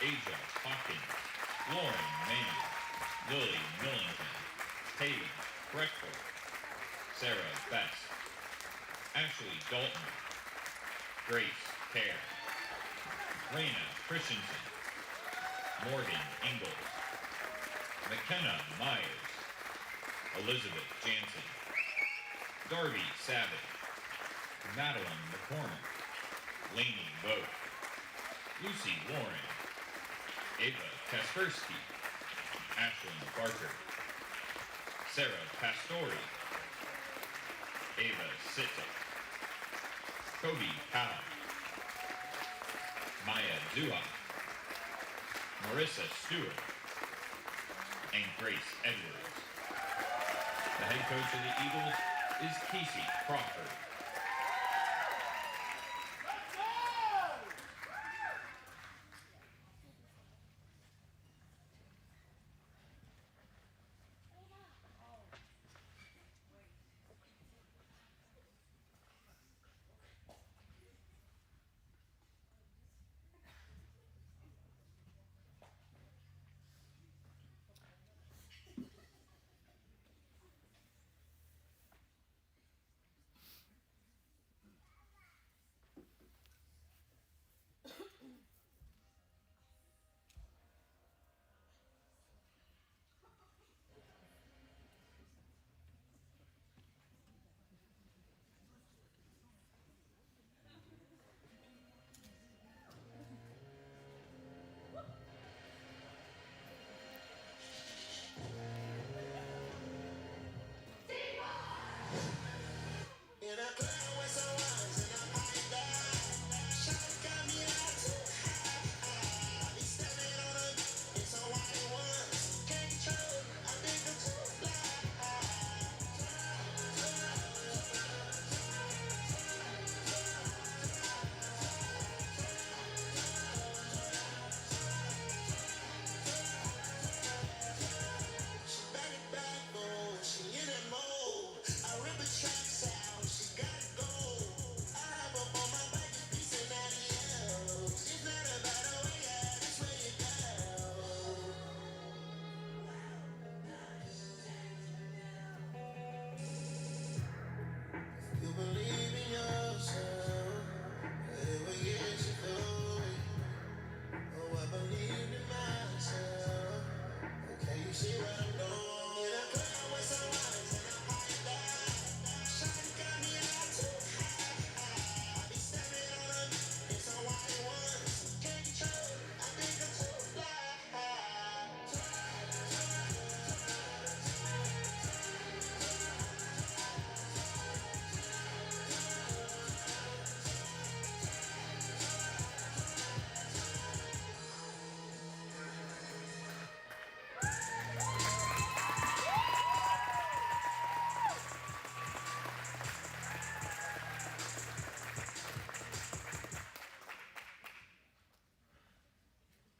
Asia Hawkins, Lauren Manning, Lily Millington, Katie Breckford, Sarah Best, Ashley Dalton, Grace Kerr, Raina Christensen, Morgan Ingalls, McKenna Myers, Elizabeth Jansen, Darby Savage, Madeline McCormick, Lainey Vogt, Lucy Warren, Ava Kaspersky, Ashlyn Barker, Sarah Pastori, Ava Sitek, Cody Powell, Maya Dua, Marissa Stewart, and Grace Edwards. The head coach of the Eagles is Casey Crawford.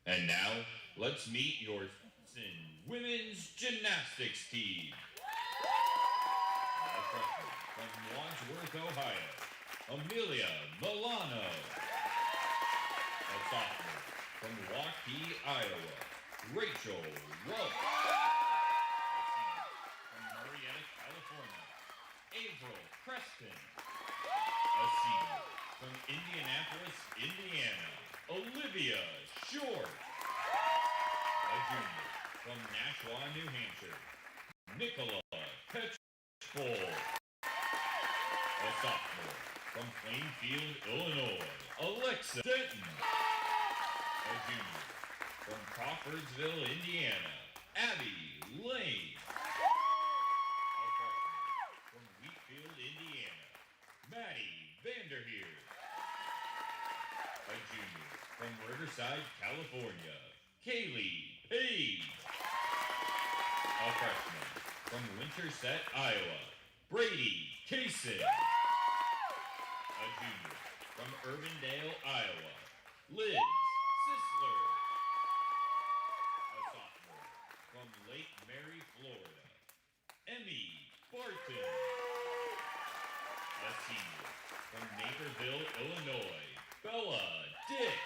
And now, let's meet your Simpson women's gymnastics team. A freshman from Wadsworth, Ohio, Amelia Milano. A sophomore from Waukee, Iowa, Rachel Welch. A senior from Marietta, California, April Preston. A senior from Indianapolis, Indiana, Olivia Short. A junior from Nashua, New Hampshire, Nicola Petchful. A sophomore from Plainfield, Illinois, Alexa Denton. A junior from Crawfordsville, Indiana, Abby Lane. A freshman from Wheatfield, Indiana, Maddie Vanderheer. A junior from Riverside, California, Kaylee Page. A freshman from Winterset, Iowa, Brady Kaysen. A junior from Urbandale, Iowa, Liz Sisler. A sophomore from Lake Mary, Florida, Emmy Barton. A senior from Naperville, Illinois, Bella Dix.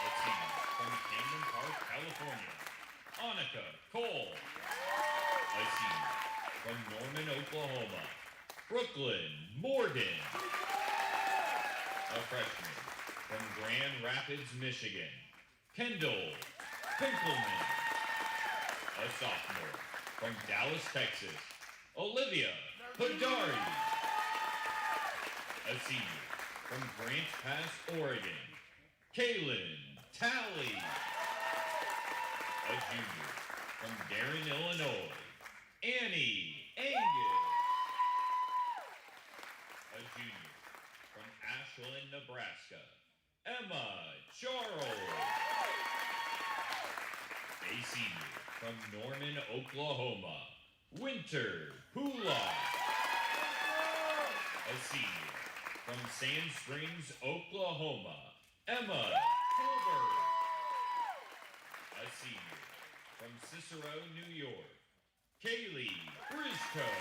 A senior from California, Annika Cole. A senior. From Norman, Oklahoma, Brooklyn Morgan. A freshman. From Grand Rapids, Michigan, Kendall Pinkelman. A sophomore. From Dallas, Texas, Olivia Hodari. A senior. From Grants Pass, Oregon, Kaylin Talley. A junior. From Darren, Illinois, Annie Angus. A junior. From Ashland, Nebraska, Emma Charles. A senior. From Norman, Oklahoma, Winter Hula. A senior. From Sand Springs, Oklahoma, Emma Hilbert. A senior. From Cicero, New York, Kaylee Briscoe.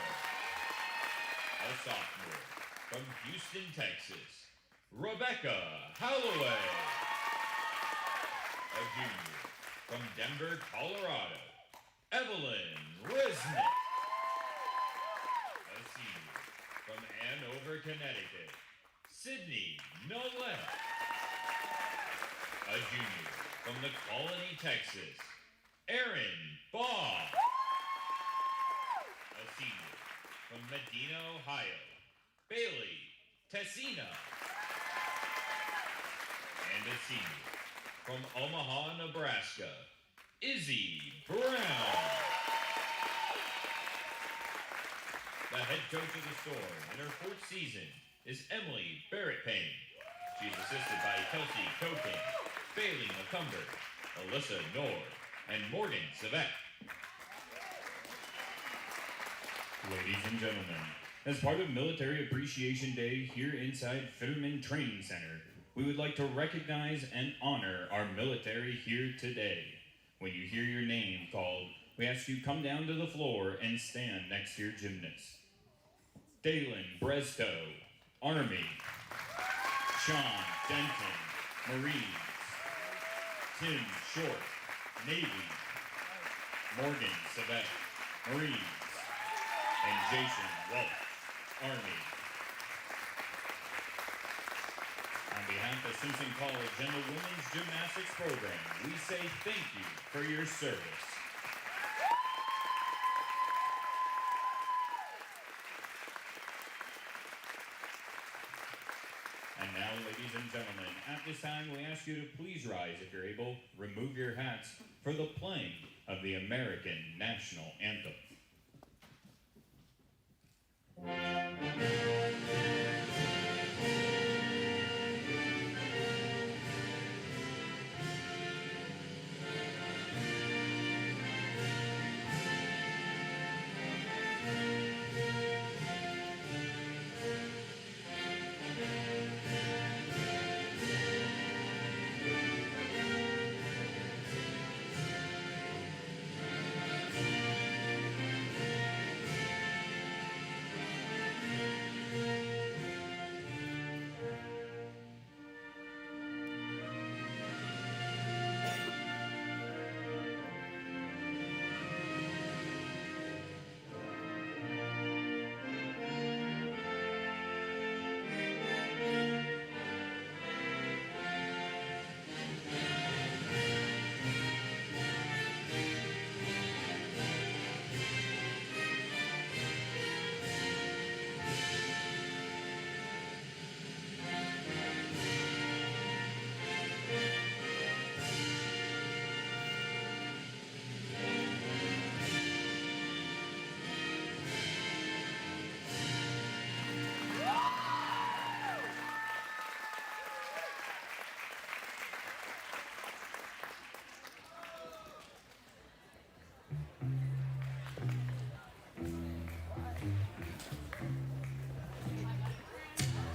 A sophomore. From Houston, Texas, Rebecca Holloway. A junior. From Denver, Colorado, Evelyn Resnick. A senior. From Andover, Connecticut, Sydney Nolet. A junior. From the Colony, Texas, Aaron Baugh. A senior. From Medina, Ohio, Bailey Tessina. And a senior. From Omaha, Nebraska, Izzy Brown. The head coach of the Storm in her 4th season is Emily Barrett Payne. She's assisted by Kelsey Cokin, Bailey McCumber, Alyssa Knorr, and Morgan Savette. Ladies and gentlemen, as part of Military Appreciation Day here inside Fitterman Training Center, we would like to recognize and honor our military here today. When you hear your name called, we ask you come down to the floor and stand next to your gymnast. Dalen Brestow, Army. Sean Denton, Marines. Tim Short, Navy. Morgan Savette, Marines. And Jason Walsh, Army. On behalf of Simpson College and the Women's Gymnastics Program, we say thank you for your service. And now, ladies and gentlemen, at this time we ask you to please rise if you're able, remove your hats for the playing of the American National Anthem.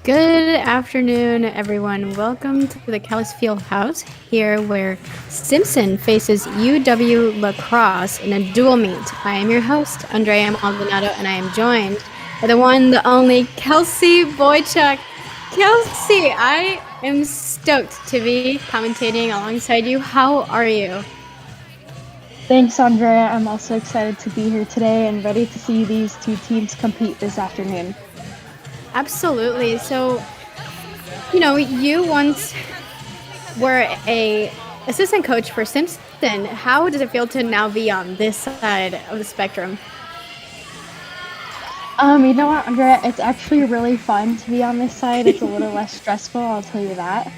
Good afternoon, everyone. Welcome to the Callis Field House, here where Simpson faces UW La Crosse in a dual meet. I am your host, Andrea Maldonado, and I am joined by the one, the only, Kelsey Boychuk. Kelsey, I am stoked to be commentating alongside you. How are you? Thanks, Andrea. I'm also excited to be here today and ready to see these two teams compete this afternoon. Absolutely. So, you once were a assistant coach for Simpson. How does it feel to now be on this side of the spectrum? You know what, Andrea? It's actually really fun to be on this side. It's a little less stressful, I'll tell you that.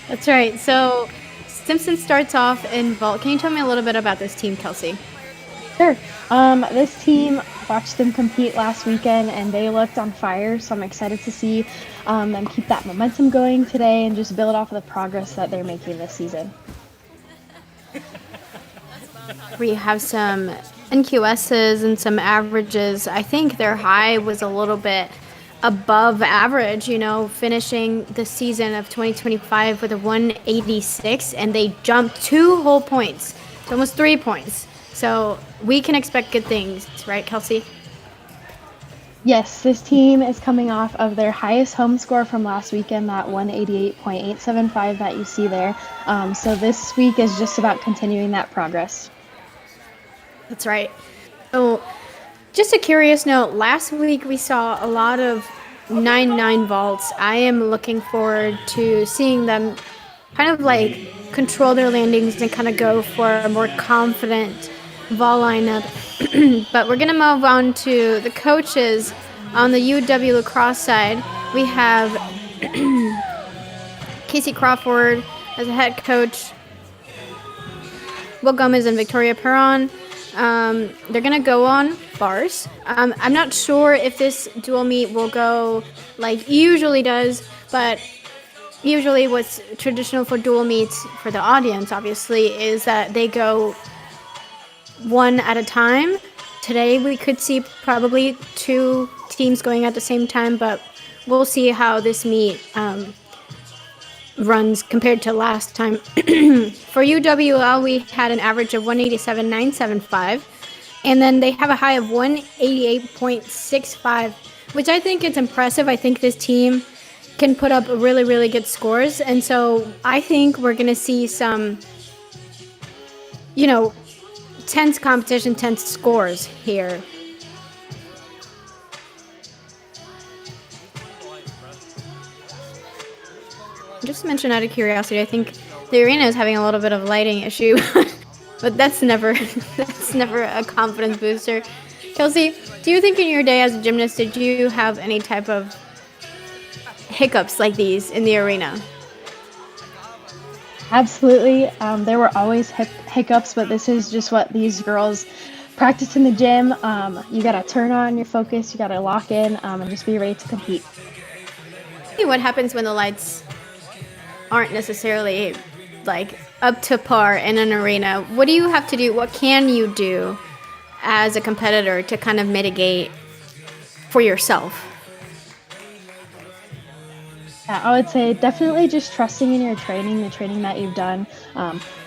That's right. So, Simpson starts off in vault. Can you tell me a little bit about this team, Kelsey? Sure. This team, watched them compete last weekend and they looked on fire, so I'm excited to see them keep that momentum going today and just build off of the progress that they're making this season. We have some NQSs and some averages. I think their high was a little bit above average, finishing the season of 2025 with a 186, and they jumped 2 whole points, so almost 3 points. So we can expect good things, right, Kelsey? Yes, this team is coming off of their highest home score from last weekend, that 188.875 that you see there. So this week is just about continuing that progress. That's right. So just a curious note, last week we saw a lot of 9-9 vaults. I am looking forward to seeing them kind of like control their landings and kind of go for a more confident vault lineup. But we're going to move on to the coaches. On the UW lacrosse side, we have Casey Crawford as a head coach, Will Gomez and Victoria Perron. They're going to go on bars. I'm not sure if this dual meet will go like usually does, but usually what's traditional for dual meets for the audience, obviously, is that they go one at a time. Today we could see probably 2 teams going at the same time, but we'll see how this meet runs compared to last time. For UWL, we had an average of 187.975, and then they have a high of 188.65, which I think is impressive. I think this team can put up really, really good scores, and so I think we're going to see some, tense competition, tense scores here. Just mention out of curiosity, I think the arena is having a little bit of lighting issue, but that's never a confidence booster. Kelsey, do you think in your day as a gymnast, did you have any type of hiccups like these in the arena? Absolutely. There were always hiccups, but this is just what these girls practice in the gym. You got to turn on your focus, you got to lock in, and just be ready to compete. What happens when the lights aren't necessarily like up to par in an arena? What do you have to do? What can you do as a competitor to kind of mitigate for yourself? Yeah, I would say definitely just trusting in your training, the training that you've done,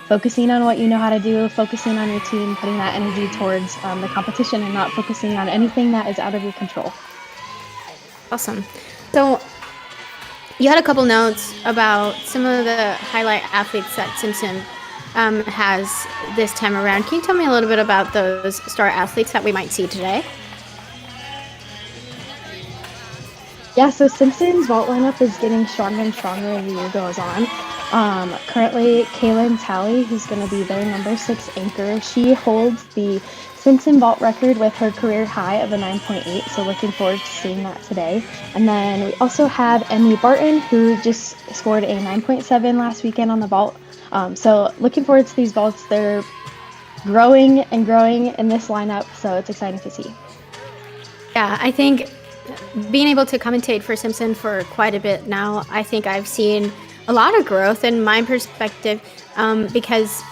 focusing on what you know how to do, focusing on your team, putting that energy towards the competition and not focusing on anything that is out of your control. Awesome. So you had a couple notes about some of the highlight athletes that Simpson has this time around. Can you tell me a little bit about those star athletes that we might see today? Yeah, so Simpson's vault lineup is getting stronger and stronger as the year goes on. Currently, Kaylin Talley, who's going to be their number 6 anchor, she holds the Simpson vault record with her career high of a 9.8, so looking forward to seeing that today. And then we also have Emily Barton, who just scored a 9.7 last weekend on the vault. So looking forward to these vaults. They're growing and growing in this lineup, so it's exciting to see. Yeah, I think being able to commentate for Simpson for quite a bit now, I think I've seen a lot of growth in my perspective, because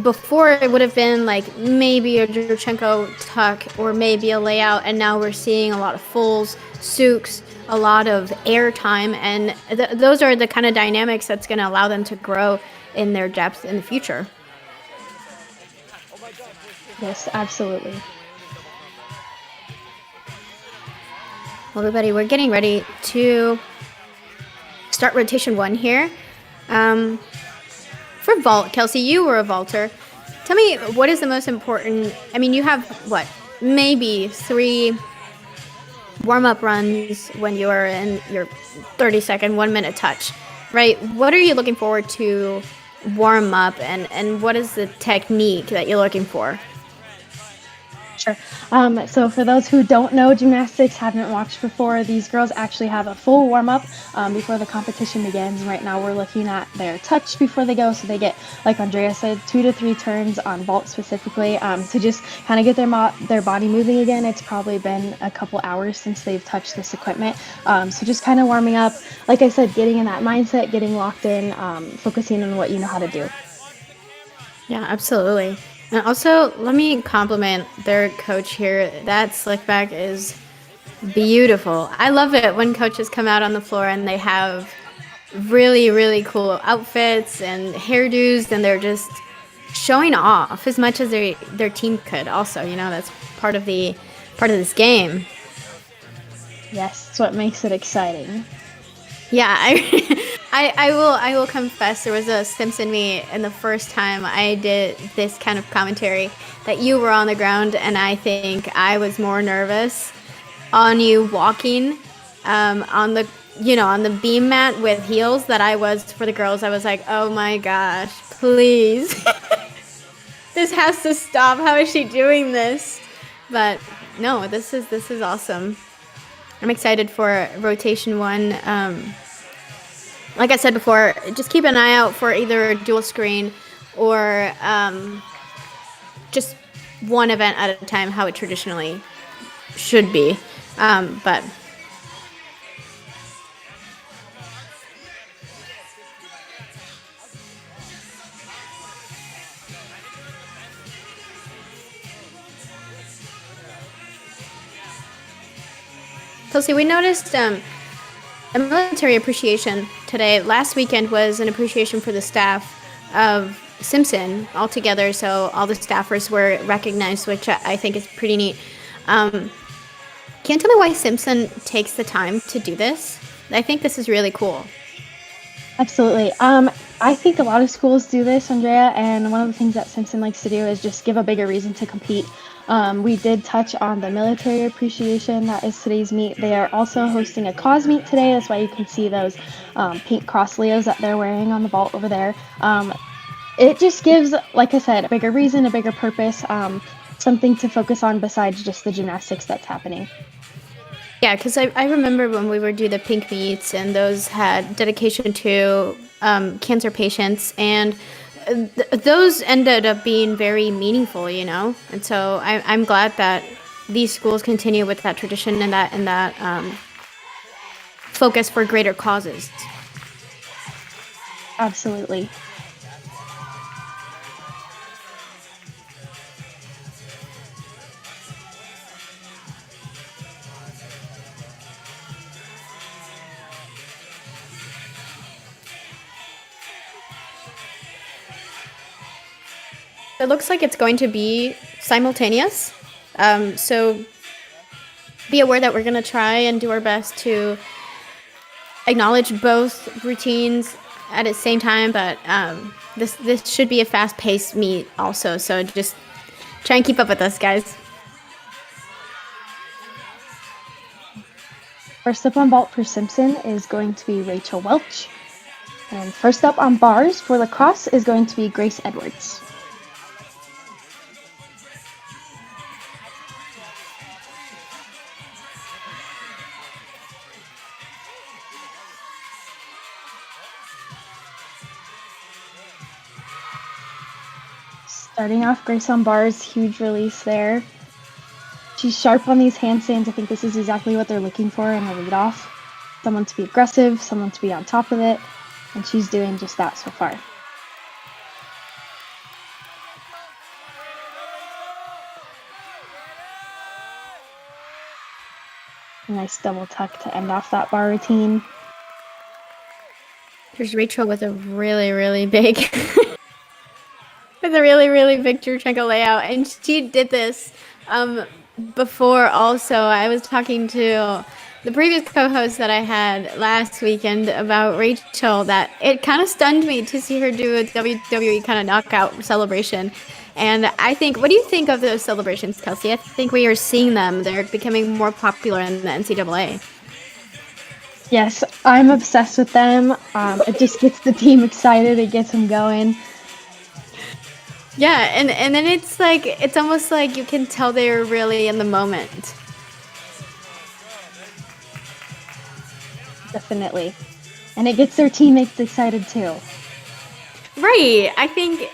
before it would have been like maybe a Jurchenko tuck or maybe a layout, and now we're seeing a lot of fulls, souks, a lot of air time, and those are the kind of dynamics that's going to allow them to grow in their depth in the future. Yes, absolutely. Well, everybody, we're getting ready to start rotation 1 here. For vault, Kelsey, you were a vaulter. Tell me, what is the most important? I mean, you have what? Maybe 3 warm-up runs when you're in your 30-second, 1-minute touch, right? What are you looking forward to warm up, and what is the technique that you're looking for? Sure. So for those who don't know gymnastics, haven't watched before, these girls actually have a full warm-up before the competition begins. Right now we're looking at their touch before they go, so they get, like Andrea said, 2 to 3 turns on vault specifically to just kind of get their body moving again. It's probably been a couple hours since they've touched this equipment. So just kind of warming up, like I said, getting in that mindset, getting locked in, focusing on what you know how to do. Yeah, absolutely. And also, let me compliment their coach here. That slick back is beautiful. I love it when coaches come out on the floor and they have really, really cool outfits and hairdos, and they're just showing off as much as their team could. Also, that's part of this game. Yes, it's what makes it exciting. Yeah, I will confess, there was a Simpson meet, and the first time I did this kind of commentary that you were on the ground, and I think I was more nervous on you walking on the beam mat with heels that I was for the girls. I was like, oh my gosh, please. This has to stop. How is she doing this? But no, this is awesome. I'm excited for rotation 1. Like I said before, just keep an eye out for either dual screen or just one event at a time, how it traditionally should be. But Kelsey, we noticed a military appreciation today. Last weekend was an appreciation for the staff of Simpson altogether, so all the staffers were recognized, which I think is pretty neat. Can you tell me why Simpson takes the time to do this? I think this is really cool. Absolutely. I think a lot of schools do this, Andrea, and one of the things that Simpson likes to do is just give a bigger reason to compete. We did touch on the military appreciation. That is today's meet. They are also hosting a cause meet today. That's why you can see those pink cross Leos that they're wearing on the vault over there. It just gives, like I said, a bigger reason, a bigger purpose, something to focus on besides just the gymnastics that's happening. Yeah, because I remember when we would do the pink meets, and those had dedication to cancer patients, and those ended up being very meaningful, and so I'm glad that these schools continue with that tradition and that focus for greater causes. Absolutely. It looks like it's going to be simultaneous, so be aware that we're going to try and do our best to acknowledge both routines at the same time, but this should be a fast-paced meet also, so just try and keep up with us, guys. First up on vault for Simpson is going to be Rachel Welch. And first up on bars for lacrosse is going to be Grace Edwards. Starting off, Grace on bars, huge release there. She's sharp on these handstands. I think this is exactly what they're looking for in a lead-off. Someone to be aggressive, someone to be on top of it, and she's doing just that so far. Nice double tuck to end off that bar routine. There's Rachel with a really, really big with a really, really big Jurchenko layout, and she did this before also. I was talking to the previous co-host that I had last weekend about Rachel, that it kind of stunned me to see her do a WWE kind of knockout celebration. And I think, what do you think of those celebrations, Kelsey? I think we are seeing them. They're becoming more popular in the NCAA. Yes, I'm obsessed with them. It just gets the team excited. It gets them going. Yeah, and then it's almost like you can tell they're really in the moment. Definitely. And it gets their teammates excited too. Right. I think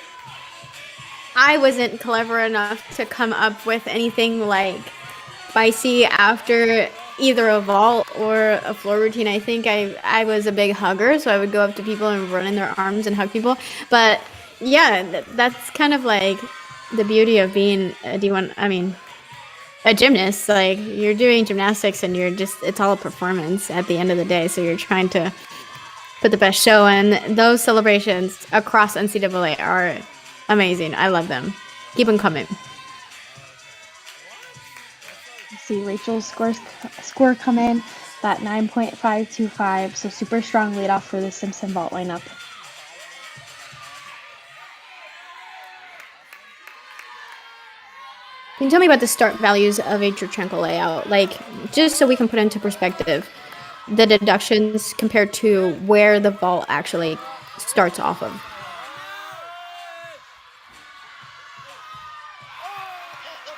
I wasn't clever enough to come up with anything like spicy after either a vault or a floor routine. I think I was a big hugger, so I would go up to people and run in their arms and hug people. But yeah, that's kind of like the beauty of being a gymnast. Like, you're doing gymnastics and it's all a performance at the end of the day. So you're trying to put the best show, and those celebrations across NCAA are amazing. I love them. Keep them coming. See Rachel's score come in, that 9.525, so super strong leadoff for the Simpson vault lineup. Can you tell me about the start values of a Churchenko layout? Like, just so we can put into perspective the deductions compared to where the vault actually starts off of.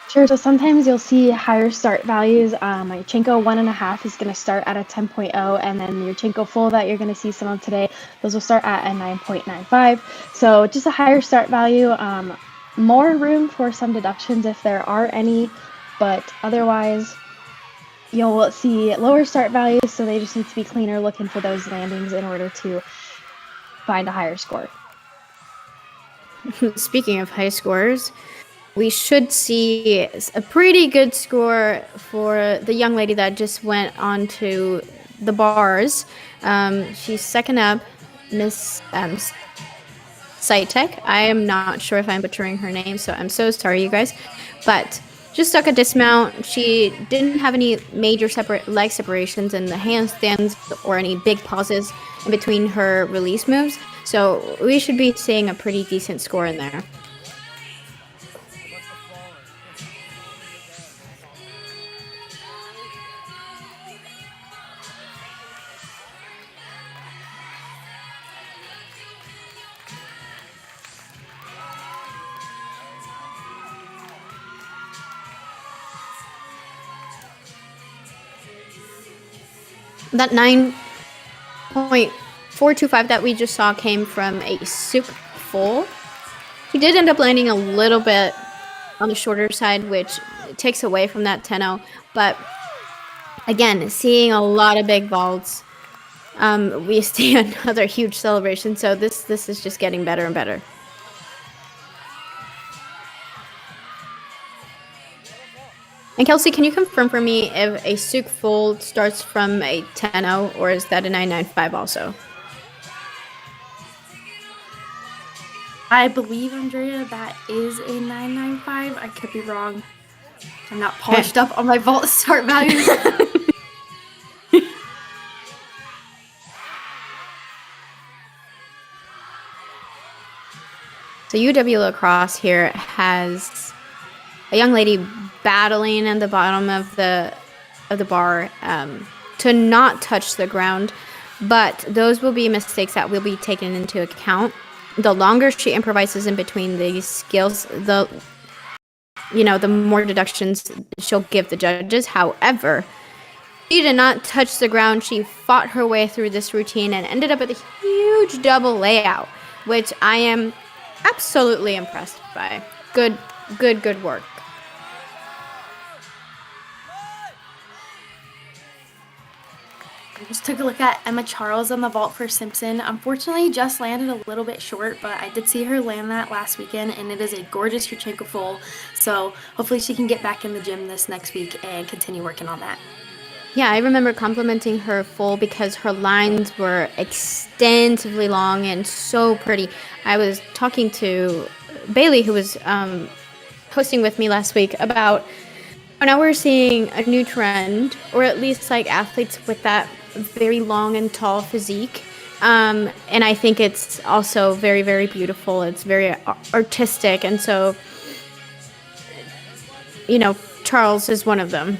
Sure, so sometimes you'll see higher start values. Your Chenko 1.5 is going to start at a 10.0, and then your Chenko full that you're going to see some of today, those will start at a 9.95. So just a higher start value, more room for some deductions if there are any, but otherwise you'll see lower start values, so they just need to be cleaner, looking for those landings in order to find a higher score. Speaking of high scores, we should see a pretty good score for the young lady that just went on to the bars. She's second up, Miss Sitek. I am not sure if I'm butchering her name, so I'm so sorry, you guys. But just stuck a dismount. She didn't have any major leg separations in the handstands or any big pauses in between her release moves. So we should be seeing a pretty decent score in there. That 9.425 that we just saw came from a soup full. He did end up landing a little bit on the shorter side, which takes away from that 10.0. But again, seeing a lot of big vaults, we see another huge celebration. So this is just getting better and better. And Kelsey, can you confirm for me if a Souk full starts from a 10.0 or is that a 9.95 also? I believe, Andrea, that is a 9.95. I could be wrong. I'm not polished up on my vault start values. So UWL Crosse here has a young lady battling at the bottom of the bar to not touch the ground, but those will be mistakes that will be taken into account. The longer she improvises in between these skills, the more deductions she'll give the judges. However, she did not touch the ground. She fought her way through this routine and ended up with a huge double layout, which I am absolutely impressed by. Good work. I just took a look at Emma Charles on the vault for Simpson. Unfortunately, just landed a little bit short, but I did see her land that last weekend, and it is a gorgeous Yurchenko full. So hopefully she can get back in the gym this next week and continue working on that. Yeah, I remember complimenting her full because her lines were extensively long and so pretty. I was talking to Bailey, who was hosting with me last week, about now we're seeing a new trend, or at least like athletes with that very long and tall physique. And I think it's also very, very beautiful. It's very artistic. And so Charles is one of them.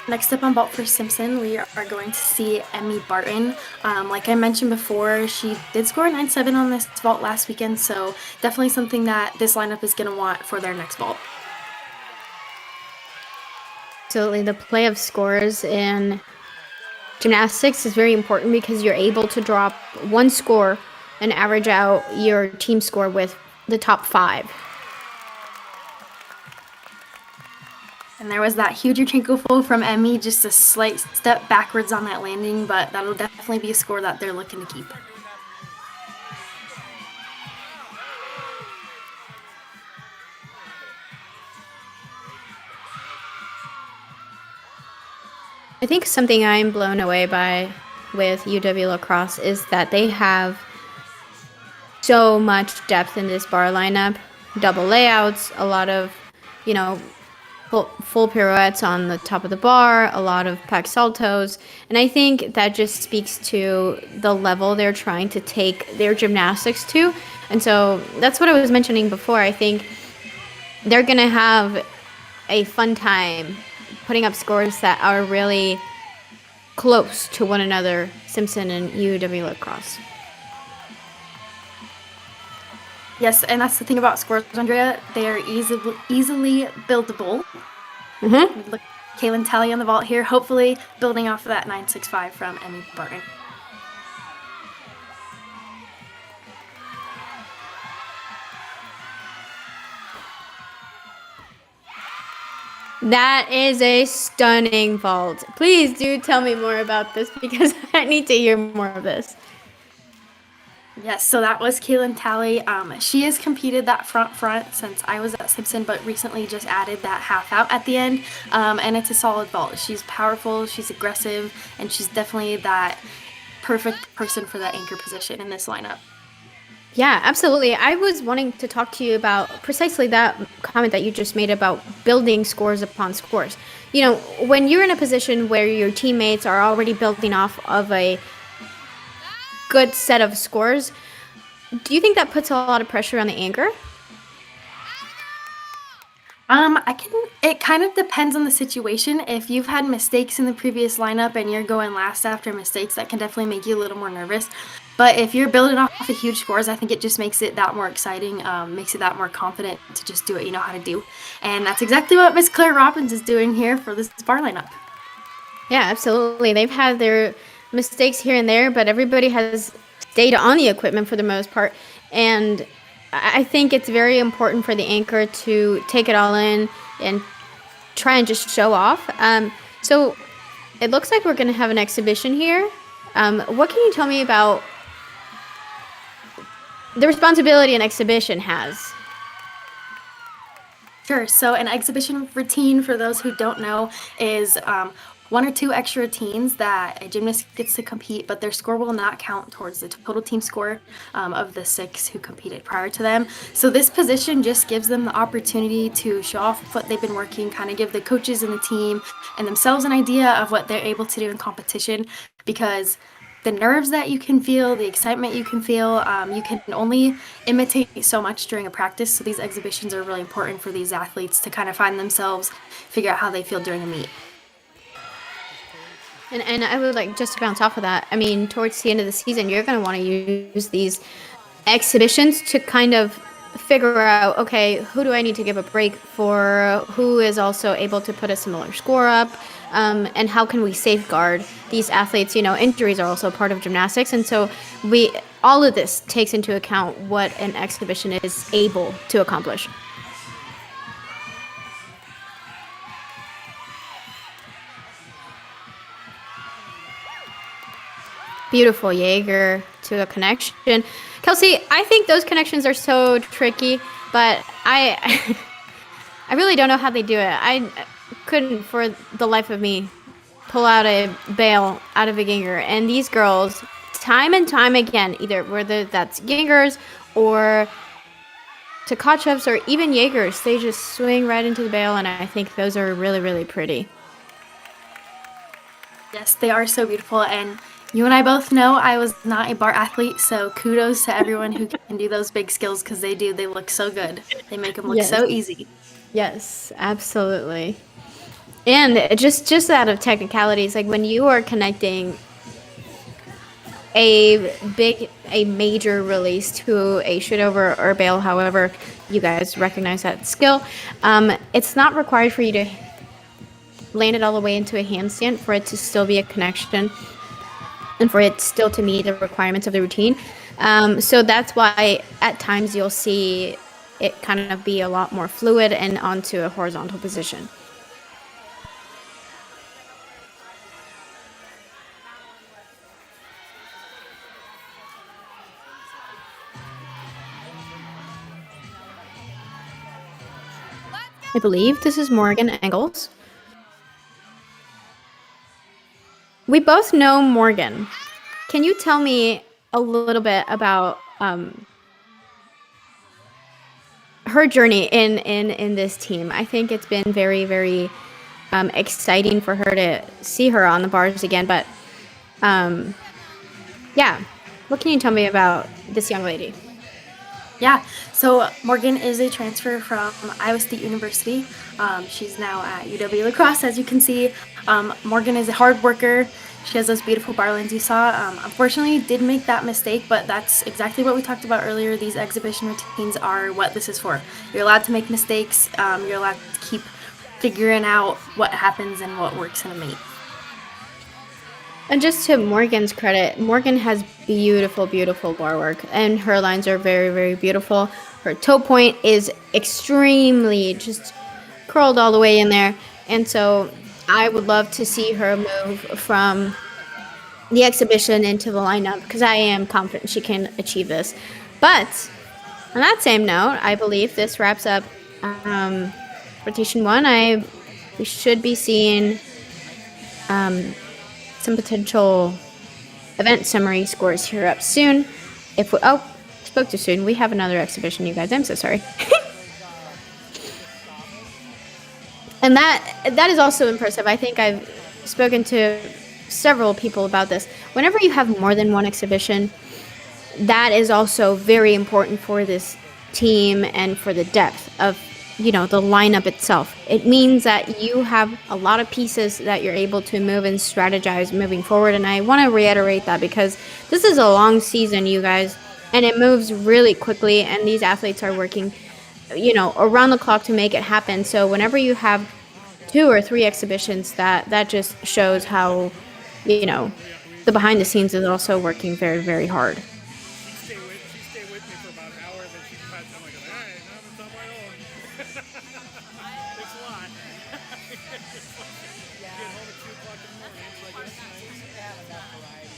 Next up on vault for Simpson, we are going to see Emmy Barton. Like I mentioned before, she did score a 9.7 on this vault last weekend, so definitely something that this lineup is going to want for their next vault. Absolutely. The play of scores in gymnastics is very important because you're able to drop one score and average out your team score with the top 5. And there was that huge Uchenko from Emmy, just a slight step backwards on that landing, but that'll definitely be a score that they're looking to keep. I think something I'm blown away by with UW La Crosse is that they have so much depth in this bar lineup. Double layouts, a lot of, full pirouettes on the top of the bar, a lot of pack saltos, and I think that just speaks to the level they're trying to take their gymnastics to. And so that's what I was mentioning before. I think they're going to have a fun time putting up scores that are really close to one another, Simpson and UW La Crosse. Yes, and that's the thing about scores, Andrea. They are easily buildable. Mm-hmm. Look, Kaylin Talley on the vault here, hopefully building off of that 9.65 from Emmy Barton. That is a stunning vault. Please do tell me more about this because I need to hear more of this. Yes, so that was Kaylin Talley. She has competed that front since I was at Simpson, but recently just added that half out at the end. And it's a solid vault. She's powerful, she's aggressive, and she's definitely that perfect person for that anchor position in this lineup. Yeah, absolutely. I was wanting to talk to you about precisely that comment that you just made about building scores upon scores. When you're in a position where your teammates are already building off of a good set of scores, do you think that puts a lot of pressure on the anchor? It kind of depends on the situation. If you've had mistakes in the previous lineup and you're going last after mistakes, that can definitely make you a little more nervous. But if you're building off of huge scores, I think it just makes it that more exciting, makes it that more confident to just do what you know how to do. And that's exactly what Miss Claire Robbins is doing here for this bar lineup. Yeah, absolutely. They've had their mistakes here and there, but everybody has stayed on the equipment for the most part. And I think it's very important for the anchor to take it all in and try and just show off. So it looks like we're going to have an exhibition here. What can you tell me about the responsibility an exhibition has? Sure. So an exhibition routine, for those who don't know, is 1 or 2 extra routines that a gymnast gets to compete, but their score will not count towards the total team score of the 6 who competed prior to them. So this position just gives them the opportunity to show off what they've been working, kind of give the coaches and the team and themselves an idea of what they're able to do in competition, because the nerves that you can feel, the excitement you can feel, you can only imitate so much during a practice. So these exhibitions are really important for these athletes to kind of find themselves, figure out how they feel during a meet. And I would like just to bounce off of that. I mean, towards the end of the season, you're going to want to use these exhibitions to kind of figure out, okay, who do I need to give a break for? Who is also able to put a similar score up? And how can we safeguard these athletes? Injuries are also part of gymnastics. And so all of this takes into account what an exhibition is able to accomplish. Beautiful Jaeger to a connection. Kelsey, I think those connections are so tricky, but I really don't know how they do it. I couldn't for the life of me pull out a bail out of a Jaeger. And these girls time and time again, either whether that's Gingers or Tkachevs or even Jaegers, they just swing right into the bail, and I think those are really, really pretty. Yes, they are so beautiful, and you and I both know I was not a bar athlete, so kudos to everyone who can do those big skills, because they do. They look so good. They make them look so easy. Yes, absolutely. And just out of technicalities, like when you are connecting a major release to a shootover or bail, however you guys recognize that skill, it's not required for you to land it all the way into a handstand for it to still be a connection and for it still to meet the requirements of the routine. So that's why at times you'll see it kind of be a lot more fluid and onto a horizontal position. I believe this is Morgan Engels. We both know Morgan. Can you tell me a little bit about her journey in this team? I think it's been very, very exciting for her to see her on the bars again. But yeah, what can you tell me about this young lady? Yeah, so Morgan is a transfer from Iowa State University. She's now at UWL La Crosse, as you can see. Morgan is a hard worker. She has those beautiful bar lines you saw. Unfortunately, did make that mistake, but that's exactly what we talked about earlier. These exhibition routines are what this is for. You're allowed to make mistakes. You're allowed to keep figuring out what happens and what works in a meet. And just to Morgan's credit, Morgan has beautiful, beautiful bar work, and her lines are very, very beautiful. Her toe point is extremely just curled all the way in there, and so I would love to see her move from the exhibition into the lineup because I am confident she can achieve this. But on that same note, I believe this wraps up rotation 1. We should be seeing some potential event summary scores here up soon. Spoke too soon. We have another exhibition, you guys. I'm so sorry. And that is also impressive. I think I've spoken to several people about this. Whenever you have more than one exhibition, that is also very important for this team and for the depth of the lineup itself. It means that you have a lot of pieces that you're able to move and strategize moving forward. And I want to reiterate that because this is a long season, you guys, and it moves really quickly. And these athletes are working, around the clock to make it happen. So whenever you have 2 or 3 exhibitions, that just shows how, the behind the scenes is also working very, very hard. She stayed with me for about an hour, then she passed. I'm like, all right, now I'm on my own. It's a lot. Get home at 2 o'clock in the morning. It's like, that's nice.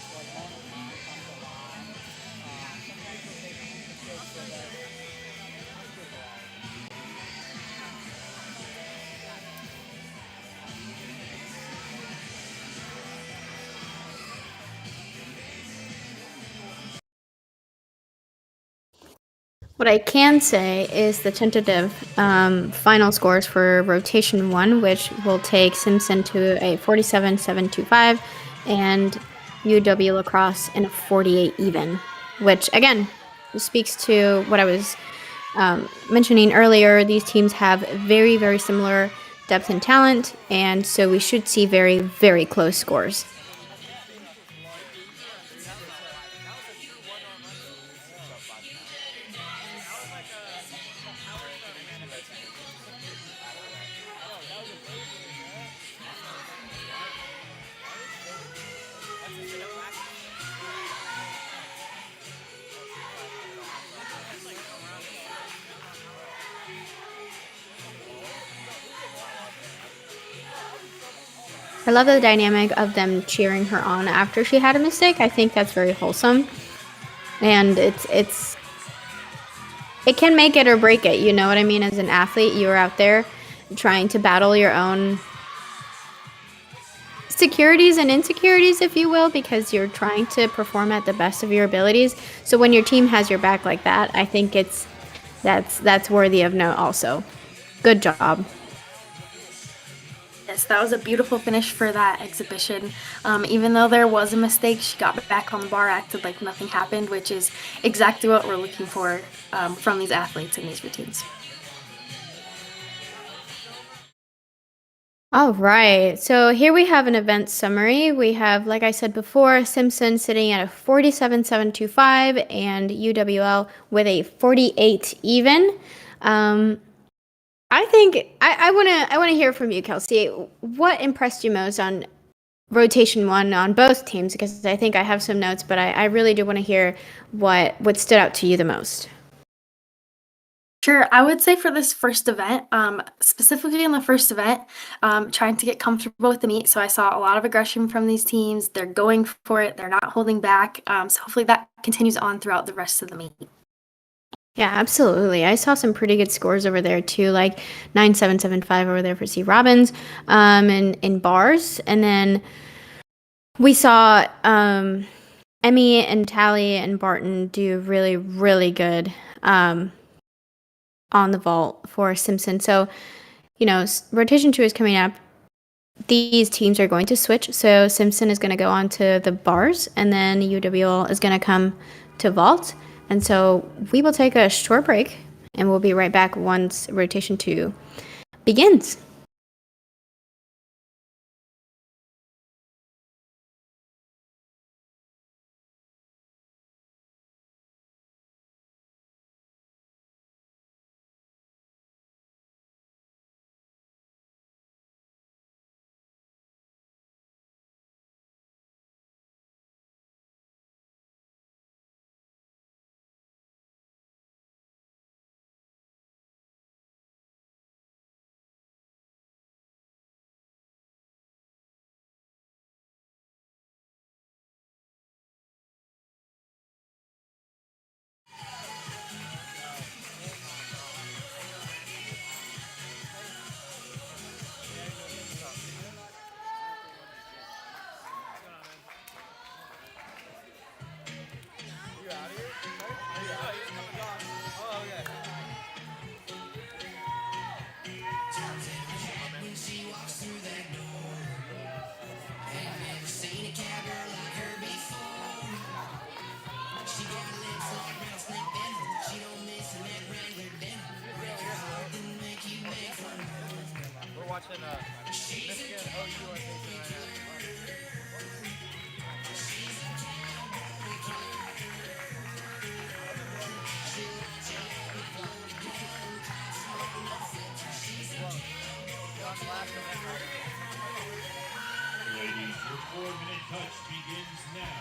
What I can say is the tentative final scores for rotation 1, which will take Simpson to a 47-725 and UW La Crosse in a 48 even, which again speaks to what I was mentioning earlier. These teams have very, very similar depth and talent, and so we should see very, very close scores. I love the dynamic of them cheering her on after she had a mistake. I think that's very wholesome, and it can make it or break it. You know what I mean? As an athlete, you're out there trying to battle your own securities and insecurities, if you will, because you're trying to perform at the best of your abilities. So when your team has your back like that, I think that's worthy of note also. Good job. Yes, that was a beautiful finish for that exhibition. Even though there was a mistake, she got back on the bar, acted like nothing happened, which is exactly what we're looking for from these athletes in these routines. All right, so here we have an event summary. We have, like I said before, Simpson sitting at a 47.725 and UWL with a 48 even. I think I want to hear from you, Kelsey. What impressed you most on rotation one on both teams? Because I think I have some notes, but I really do want to hear what stood out to you the most. Sure, I would say for this first event, specifically in the first event, trying to get comfortable with the meet. So I saw a lot of aggression from these teams. They're going for it. They're not holding back. So hopefully that continues on throughout the rest of the meet. Yeah, absolutely. I saw some pretty good scores over there too, like 9.775 over there for C. Robbins, in bars, and then we saw Emmy and Tally and Barton do really, really good on the vault for Simpson. So, rotation 2 is coming up. These teams are going to switch. So Simpson is going to go on to the bars, and then UWL is going to come to vault. And so we will take a short break, and we'll be right back once rotation 2 begins. We're watching Michigan OU. Ladies, your 4-minute touch begins now.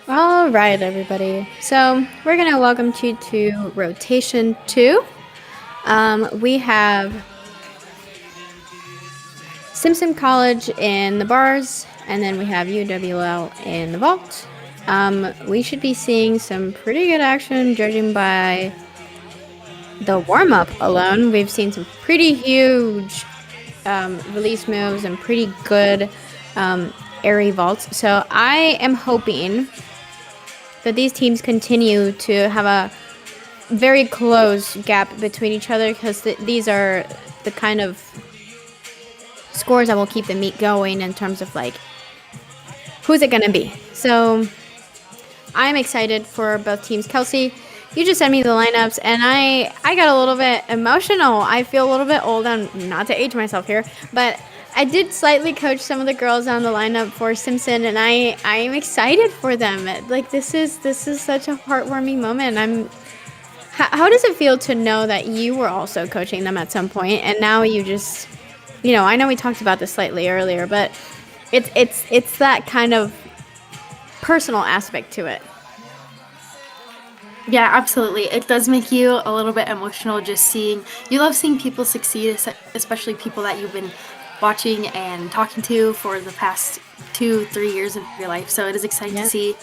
All right, everybody. So we're going to welcome you to rotation 2. We have Simpson College in the bars, and then we have UWL in the vault. We should be seeing some pretty good action judging by the warm-up alone. We've seen some pretty huge release moves and pretty good airy vaults. So I am hoping that these teams continue to have a very close gap between each other, because these are the kind of scores that will keep the meet going in terms of like who's it going to be. So I'm excited for both teams. Kelsey, you just sent me the lineups, and I got a little bit emotional. I feel a little bit old, and not to age myself here, but I did slightly coach some of the girls on the lineup for Simpson, and I am excited for them. Like this is such a heartwarming moment. How does it feel to know that you were also coaching them at some point, and now you just, I know we talked about this slightly earlier, but it's that kind of personal aspect to it. Yeah, absolutely. It does make you a little bit emotional just you love seeing people succeed, especially people that you've been watching and talking to for the past 2-3 years of your life. So it is exciting to see.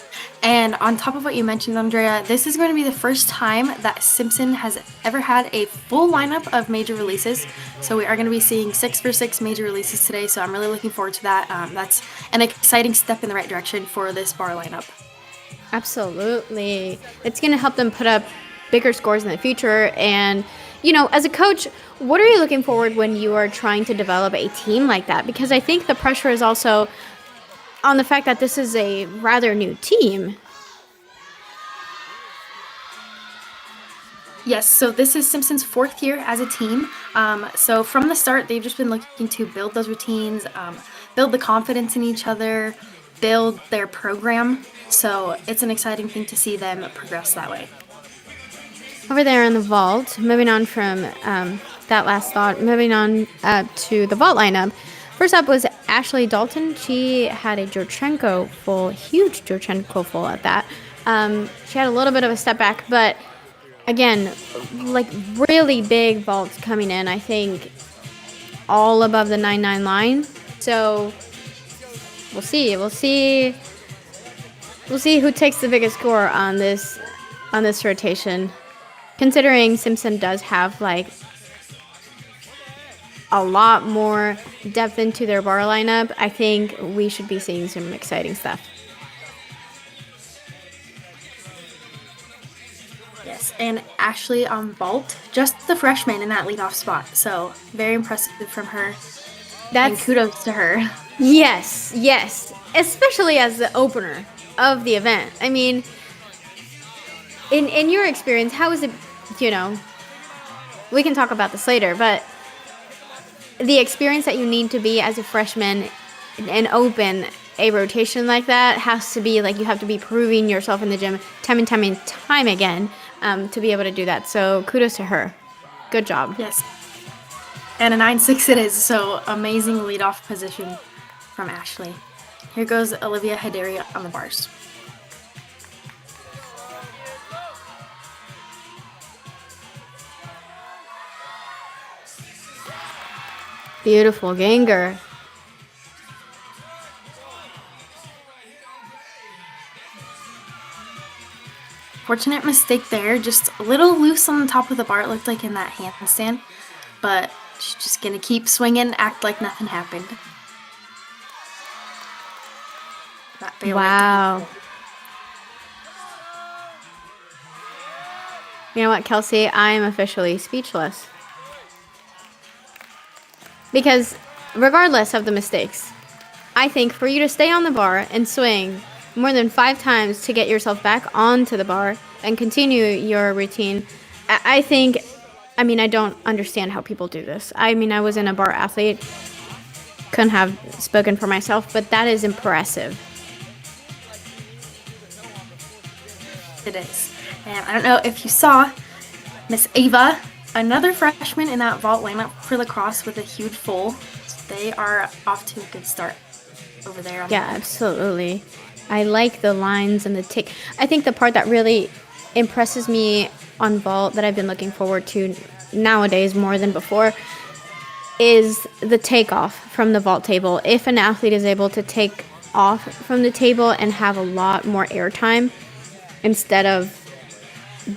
And on top of what you mentioned, Andrea, this is going to be the first time that Simpson has ever had a full lineup of major releases. So we are going to be seeing 6x6 major releases today. So I'm really looking forward to that. That's an exciting step in the right direction for this bar lineup. Absolutely. It's going to help them put up bigger scores in the future. And, as a coach, what are you looking forward when you are trying to develop a team like that? Because I think the pressure is also on the fact that this is a rather new team. Yes, so this is Simpson's 4th year as a team. So from the start, they've just been looking to build those routines, build the confidence in each other, build their program. So it's an exciting thing to see them progress that way. Over there in the vault, moving on from that last thought, moving on to the vault lineup. First up was Ashley Dalton. She had a Jurchenko full, huge Jurchenko full at that. She had a little bit of a step back, but again, like really big vaults coming in. I think all above the 9-9 line. So we'll see. We'll see who takes the biggest score on this rotation. Considering Simpson does have like a lot more depth into their bar lineup, I think we should be seeing some exciting stuff. Yes, and Ashley on vault, just the freshman in that leadoff spot. So very impressive from her. And kudos to her. Yes, especially as the opener of the event. I mean, in your experience, how is it, we can talk about this later, but the experience that you need to be as a freshman and open a rotation like that has to be like you have to be proving yourself in the gym time and time again to be able to do that. So kudos to her. Good job. Yes. And a 9-6 it is, so amazing leadoff position from Ashley. Here goes Olivia Hederi on the bars. Beautiful ganger. Fortunate mistake there, just a little loose on the top of the bar, it looked like in that handstand, but she's just gonna keep swinging, act like nothing happened. Wow. You know what, Kelsey? I am officially speechless. Because regardless of the mistakes, I think for you to stay on the bar and swing more than 5 times to get yourself back onto the bar and continue your routine, I don't understand how people do this. I mean, I wasn't a bar athlete, couldn't have spoken for myself, but that is impressive. It is. And I don't know if you saw Miss Ava, another freshman in that vault lineup for lacrosse with a huge full. They are off to a good start over there. Yeah, absolutely. I like the lines and the tick. I think the part that really impresses me on vault that I've been looking forward to nowadays more than before is the takeoff from the vault table. If an athlete is able to take off from the table and have a lot more airtime instead of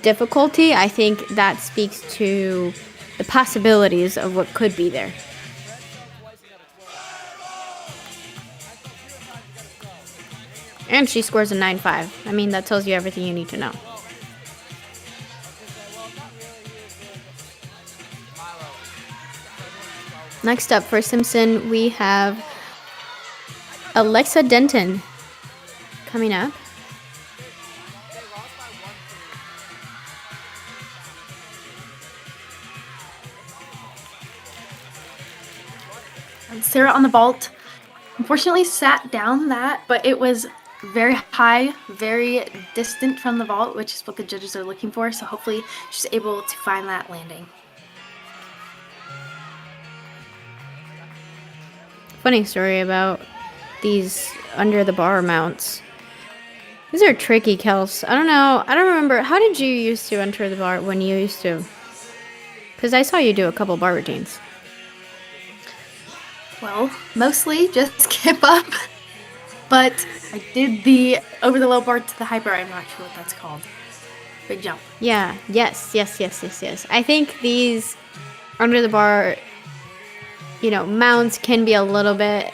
difficulty, I think that speaks to the possibilities of what could be there. And she scores a 9.5. I mean, that tells you everything you need to know. Next up for Simpson, we have Alexa Denton coming up. And Sarah on the vault unfortunately sat down that, but it was very high, very distant from the vault, which is what the judges are looking for. So hopefully she's able to find that landing. Funny story about these under the bar mounts. These are tricky, Kels. I don't know. I don't remember. How did you used to enter the bar when you used to? Because I saw you do a couple bar routines. Well, mostly just skip up, but I did the over the low bar to the high bar. I'm not sure what that's called. Big jump. Yeah. Yes. I think these under the bar, mounts can be a little bit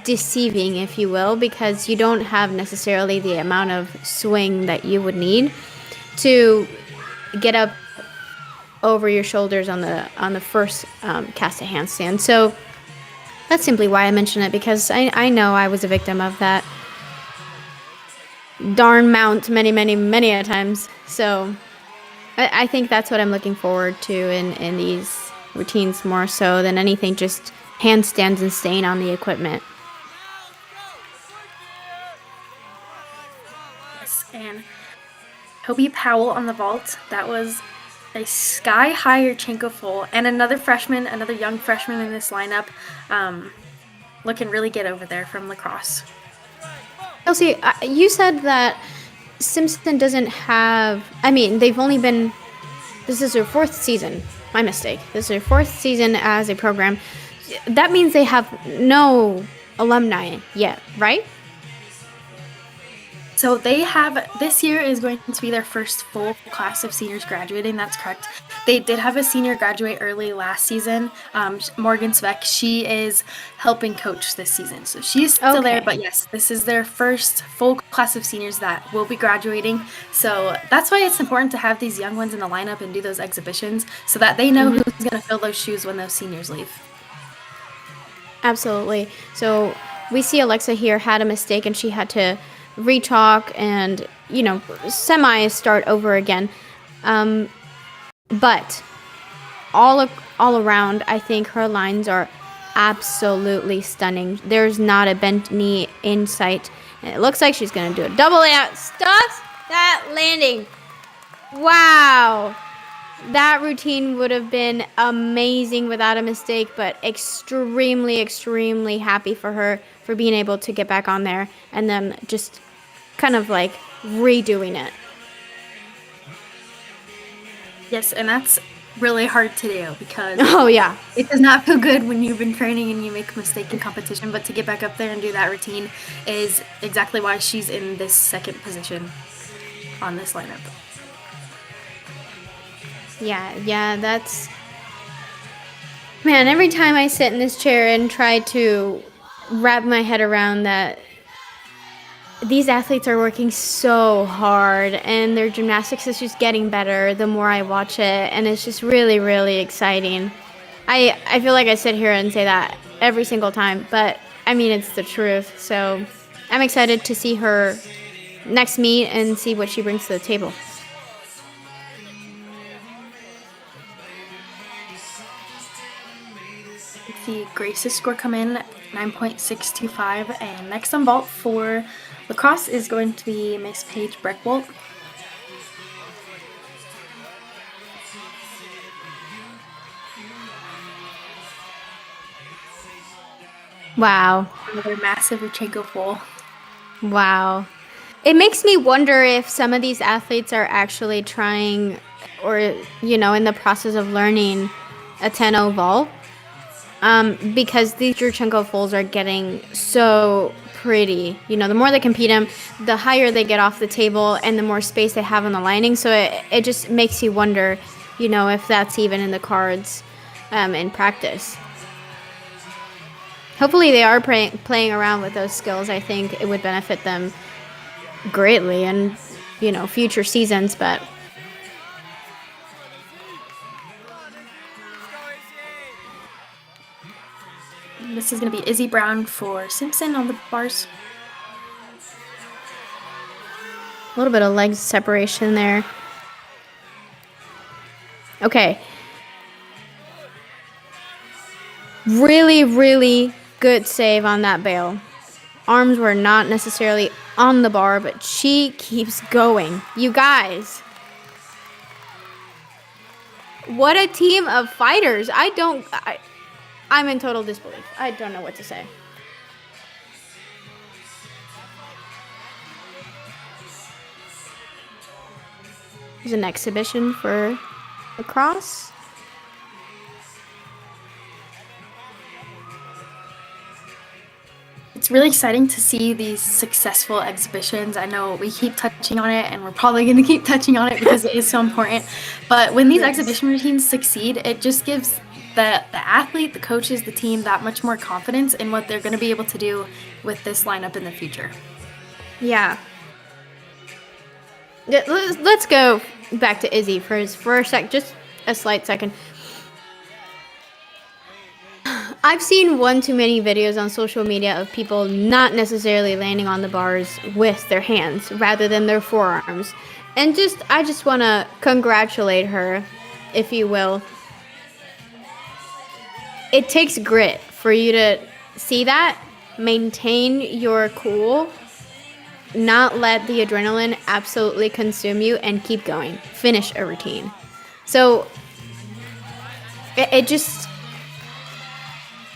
deceiving, if you will, because you don't have necessarily the amount of swing that you would need to get up over your shoulders on the first cast a handstand. So that's simply why I mention it, because I know I was a victim of that darn mount many a times. So I think that's what I'm looking forward to in these routines more so than anything, just handstands and staying on the equipment. Yes, and Toby Powell on the vault. That was a sky-high Yurchenko full, and another young freshman in this lineup, looking really good over there from lacrosse. Kelsey, you said that Simpson doesn't have, they've only been, this is their fourth season. My mistake. This is their fourth season as a program. That means they have no alumni yet, right? So they have, this year is going to be their first full class of seniors graduating. That's correct. They did have a senior graduate early last season, Morgan Sveck. She is helping coach this season. So she's still there, but yes, this is their first full class of seniors that will be graduating. So that's why it's important to have these young ones in the lineup and do those exhibitions so that they know who's going to fill those shoes when those seniors leave. Absolutely. So we see Alexa here had a mistake and she had to rechalk and, semi-start over again. But all around, I think her lines are absolutely stunning. There's not a bent knee in sight. And it looks like she's going to do a double out. Stops that landing. Wow. That routine would have been amazing without a mistake, but extremely, extremely happy for her for being able to get back on there and then just kind of like redoing it. Yes, and that's really hard to do because it does not feel good when you've been training and you make a mistake in competition, but to get back up there and do that routine is exactly why she's in this second position on this lineup. Yeah, that's... Man, every time I sit in this chair and try to wrap my head around that these athletes are working so hard and their gymnastics is just getting better the more I watch it, and it's just really, really exciting. I feel like I sit here and say that every single time, but it's the truth. So I'm excited to see her next meet and see what she brings to the table. The Grace's score come in 9.625, and next on vault for lacrosse is going to be Miss Paige Breckwolt. Wow. Another massive Yurchenko full. Wow. It makes me wonder if some of these athletes are actually trying or, in the process of learning a 10-0 vault. Because these Yurchenko fulls are getting so pretty. The more they compete them, the higher they get off the table and the more space they have on the lining. So it just makes you wonder, if that's even in the cards in practice. Hopefully they are playing around with those skills. I think it would benefit them greatly in, future seasons, but... This is going to be Izzy Brown for Simpson on the bars. A little bit of leg separation there. Okay. Really, really good save on that bail. Arms were not necessarily on the bar, but she keeps going. You guys. What a team of fighters. I'm in total disbelief. I don't know what to say. There's an exhibition for lacrosse. It's really exciting to see these successful exhibitions. I know we keep touching on it, and we're probably going to keep touching on it because it is so important. But when these exhibition routines succeed, it just gives the athlete, the coaches, the team that much more confidence in what they're going to be able to do with this lineup in the future. Yeah. Let's go back to Izzy for a sec, just a slight second. I've seen one too many videos on social media of people not necessarily landing on the bars with their hands rather than their forearms. And I just want to congratulate her, if you will. It takes grit for you to see that, maintain your cool, not let the adrenaline absolutely consume you, and keep going. Finish a routine. So, it just...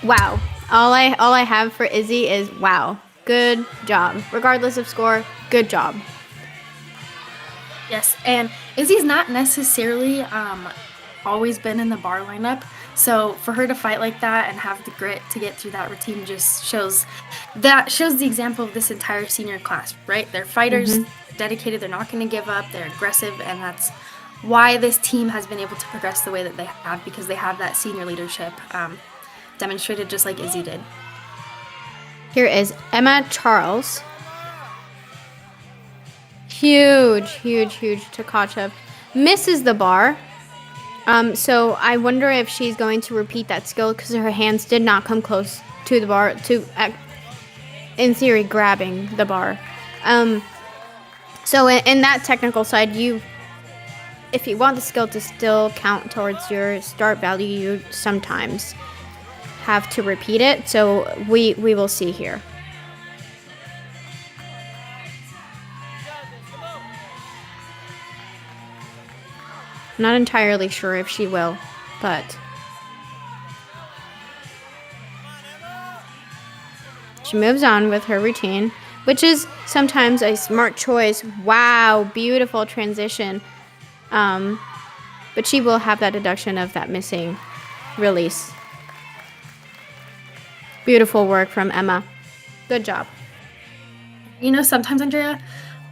Wow. All I have for Izzy is wow. Good job. Regardless of score, good job. Yes, and Izzy's not necessarily always been in the bar lineup. So for her to fight like that and have the grit to get through that routine just shows the example of this entire senior class, right? They're fighters, dedicated, they're not going to give up, they're aggressive, and that's why this team has been able to progress the way that they have, because they have that senior leadership demonstrated just like Izzy did. Here is Emma Charles. Huge Tkachev. Misses the bar. So I wonder if she's going to repeat that skill because her hands did not come close to the bar, in theory, grabbing the bar. So in that technical side, if you want the skill to still count towards your start value, you sometimes have to repeat it. So we will see here. Not entirely sure if she will, but she moves on with her routine, which is sometimes a smart choice. Wow, beautiful transition. But she will have that deduction of that missing release. Beautiful work from Emma. Good job. Sometimes, Andrea,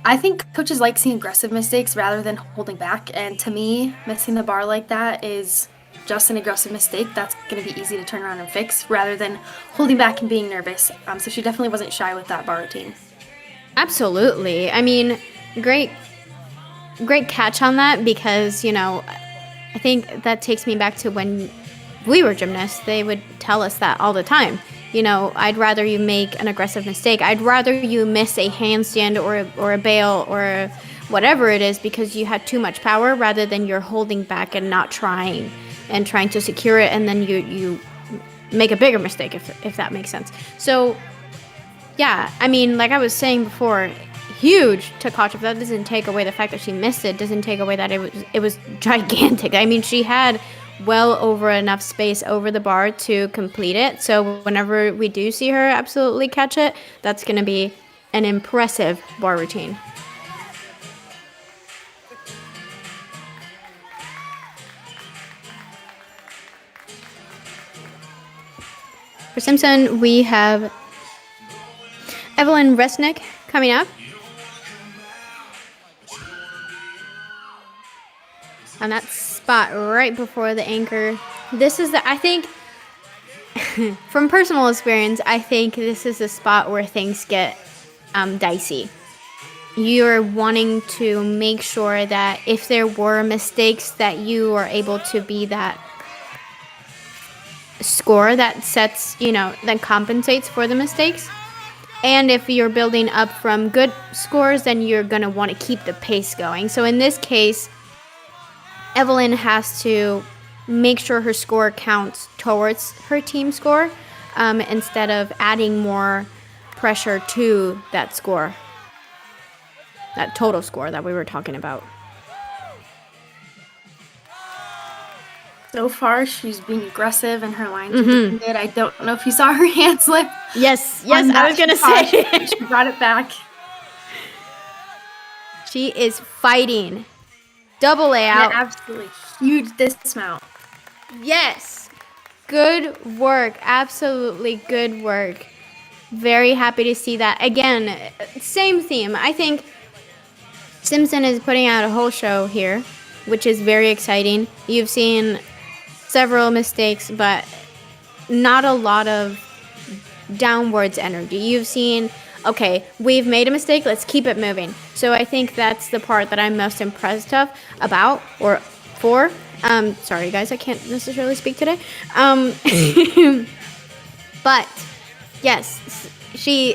I think coaches like seeing aggressive mistakes rather than holding back. And to me, missing the bar like that is just an aggressive mistake that's going to be easy to turn around and fix rather than holding back and being nervous. So she definitely wasn't shy with that bar routine. Absolutely. I mean, great catch on that because, I think that takes me back to when we were gymnasts. They would tell us that all the time. I'd rather you make an aggressive mistake. I'd rather you miss a handstand or a bail or whatever it is because you had too much power rather than you're holding back and not trying and trying to secure it and then you make a bigger mistake if that makes sense. So, yeah, I mean, like I was saying before, huge Tkachev. That doesn't take away the fact that she missed it. Doesn't take away that it was gigantic. I mean, she had well over enough space over the bar to complete it. So whenever we do see her absolutely catch it, that's going to be an impressive bar routine. For Simpson, we have Evelyn Resnick coming up. On that spot right before the anchor. This is I think, from personal experience, I think this is the spot where things get dicey. You're wanting to make sure that if there were mistakes that you are able to be that score that sets, that compensates for the mistakes. And if you're building up from good scores, then you're going to want to keep the pace going. So in this case, Evelyn has to make sure her score counts towards her team score instead of adding more pressure to that score, that total score that we were talking about. So far, she's being aggressive and her lines are looking good. I don't know if you saw her hand slip. Yes, I was going to say. She brought it back. She is fighting. Double layout. Yeah, absolutely. Huge dismount. Yes. Good work. Absolutely good work. Very happy to see that. Again, same theme. I think Simpson is putting out a whole show here, which is very exciting. You've seen several mistakes, but not a lot of downwards energy. You've seen, okay, we've made a mistake, let's keep it moving. So I think that's the part that I'm most impressed about, or for. Sorry guys, I can't necessarily speak today. But yes,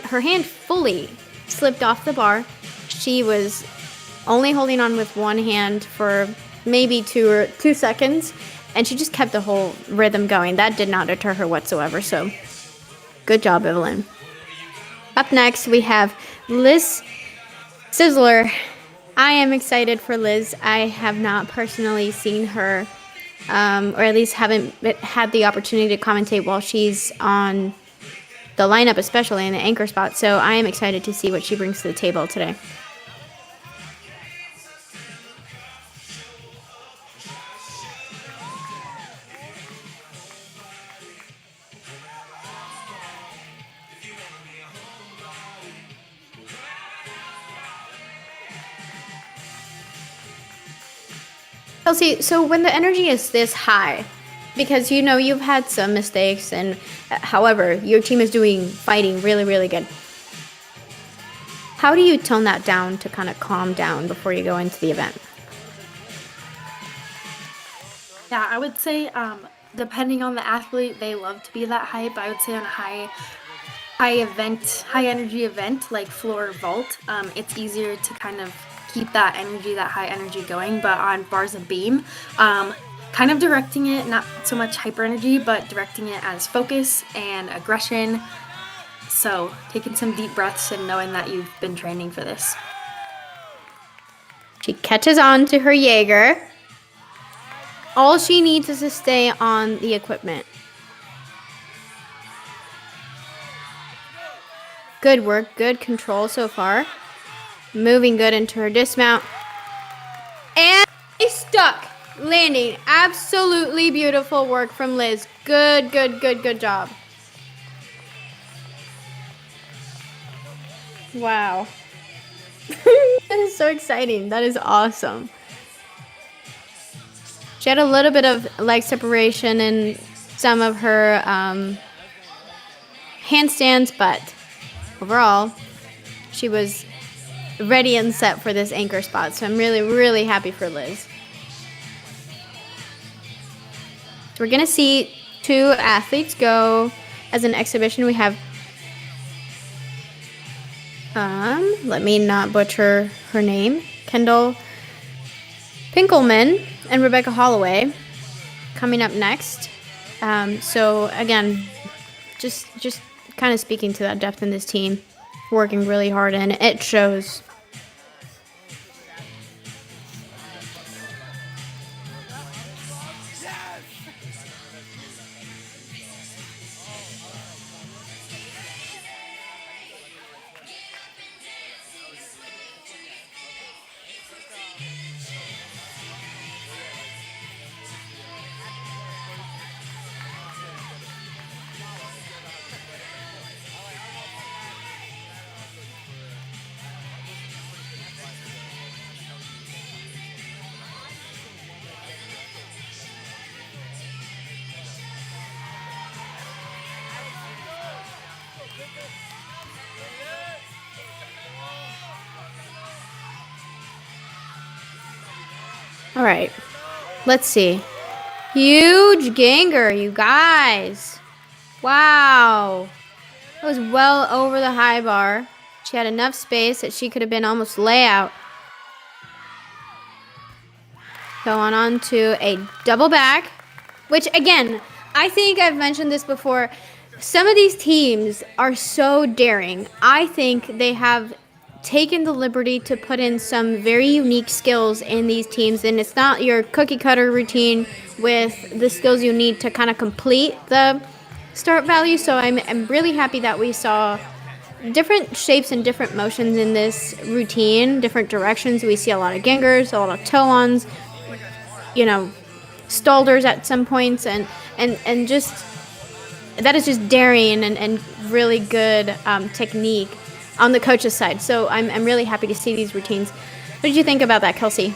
her hand fully slipped off the bar. She was only holding on with one hand for maybe 2 seconds, and she just kept the whole rhythm going. That did not deter her whatsoever, so good job, Evelyn. Up next, we have Liz Sizzler. I am excited for Liz. I have not personally seen her, or at least haven't had the opportunity to commentate while she's on the lineup, especially in the anchor spot, so I am excited to see what she brings to the table today. Kelsey, so when the energy is this high, because you've had some mistakes, and however, your team is fighting really, really good. How do you tone that down to kind of calm down before you go into the event? Yeah, I would say depending on the athlete, they love to be that hype. I would say on a high energy event like floor vault, it's easier to kind of keep that high energy going. But on bars and beam, kind of directing it, not so much hyper energy, but directing it as focus and aggression. So taking some deep breaths and knowing that you've been training for this. She catches on to her Jaeger. All she needs is to stay on the equipment. Good work, good control so far. Moving good into her dismount. And stuck. Landing. Absolutely beautiful work from Liz. Good job. Wow. That is so exciting. That is awesome. She had a little bit of leg separation in some of her handstands, but overall, she was ready and set for this anchor spot. So I'm really, really happy for Liz. So we're going to see 2 athletes go as an exhibition. We have, let me not butcher her name, Kendall Pinkelman and Rebecca Holloway coming up next. So again, just kind of speaking to that depth in this team, working really hard, and it shows. All right. Let's see. Huge ganger, you guys. Wow. It was well over the high bar. She had enough space that she could have been almost layout. Going on to a double back, which again, I think I've mentioned this before. Some of these teams are so daring. I think they have taken the liberty to put in some very unique skills in these teams, and it's not your cookie cutter routine with the skills you need to kind of complete the start value. So I'm really happy that we saw different shapes and different motions in this routine, different directions. We see a lot of gangers, a lot of toe-ons, stalders at some points, and just that is just daring and really good technique on the coach's side. So I'm really happy to see these routines. What did you think about that, Kelsey?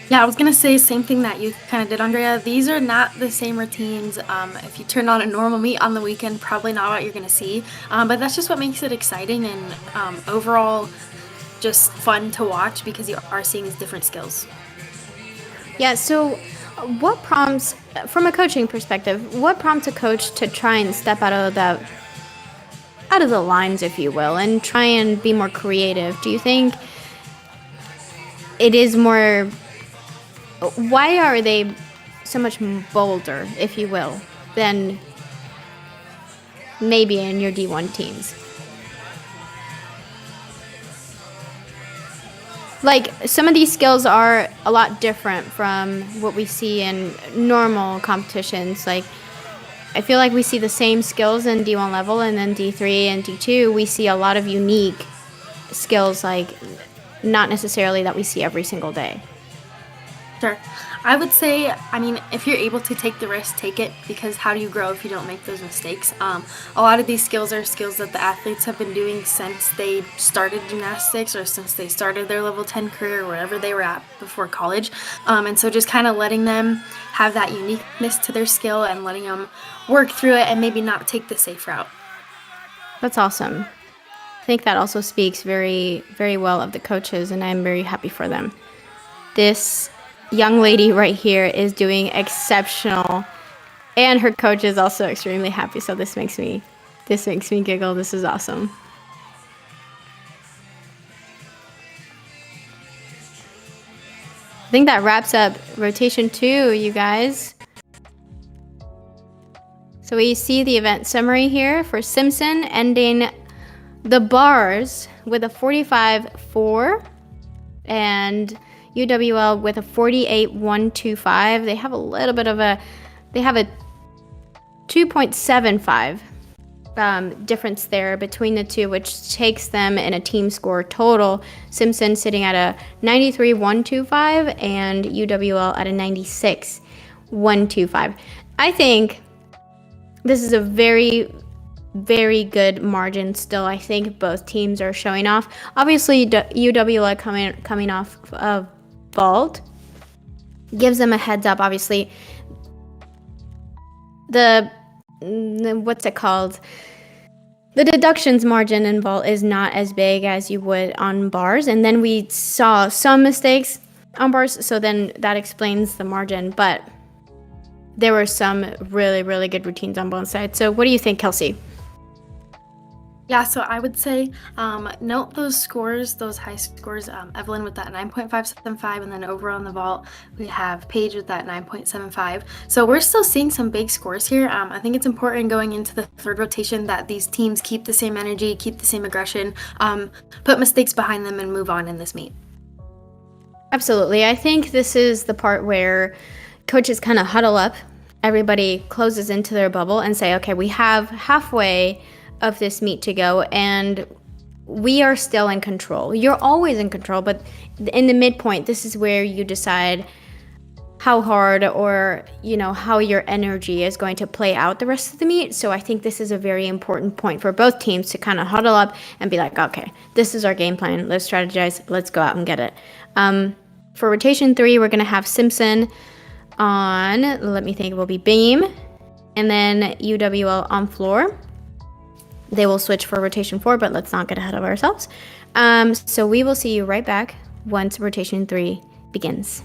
Yeah, I was going to say same thing that you kind of did, Andrea. These are not the same routines. If you turn on a normal meet on the weekend, probably not what you're going to see. But that's just what makes it exciting and overall just fun to watch, because you are seeing these different skills. Yeah, so what prompts, from a coaching perspective, what prompts a coach to try and step out of the lines, if you will, and try and be more creative? Do you think it is more... Why are they so much bolder, if you will, than maybe in your D1 teams? Like, some of these skills are a lot different from what we see in normal competitions. Like, I feel like we see the same skills in D1 level, and then D3 and D2, we see a lot of unique skills, like, not necessarily that we see every single day. Sure. I would say, if you're able to take the risk, take it, because how do you grow if you don't make those mistakes? A lot of these skills are skills that the athletes have been doing since they started gymnastics, or since they started their level 10 career, wherever they were at before college. And so just kind of letting them have that uniqueness to their skill and letting them work through it and maybe not take the safe route. That's awesome. I think that also speaks very, very well of the coaches, and I'm very happy for them. This young lady right here is doing exceptional, and her coach is also extremely happy. So this makes me giggle. This is awesome. I think that wraps up rotation 2, you guys. So we see the event summary here for Simpson, ending the bars with a 45-4, and UWL with a 48-125. They have a little bit of a 2.75 difference there between the two, which takes them in a team score total. Simpson sitting at a 93-125 and UWL at a 96-125. I think this is a very, very good margin still. I think both teams are showing off. Obviously, UWL coming off of vault gives them a heads up. Obviously, the deductions margin in vault is not as big as you would on bars, and then we saw some mistakes on bars, so then that explains the margin. But there were some really, really good routines on both sides. So what do you think, Kelsey? Yeah, so I would say note those scores, those high scores. Evelyn with that 9.575, and then over on the vault, we have Paige with that 9.75. So we're still seeing some big scores here. I think it's important going into the third rotation that these teams keep the same energy, keep the same aggression, put mistakes behind them, and move on in this meet. Absolutely. I think this is the part where coaches kind of huddle up. Everybody closes into their bubble and say, okay, we have halfway of this meet to go, and we are still in control. You're always in control, but in the midpoint, this is where you decide how hard or, how your energy is going to play out the rest of the meet. So I think this is a very important point for both teams to kind of huddle up and be like, okay, this is our game plan. Let's strategize. Let's go out and get it. For rotation 3, we're going to have Simpson on, let me think, it will be beam, and then UWL on floor. They will switch for rotation 4, but let's not get ahead of ourselves. So we will see you right back once rotation 3 begins.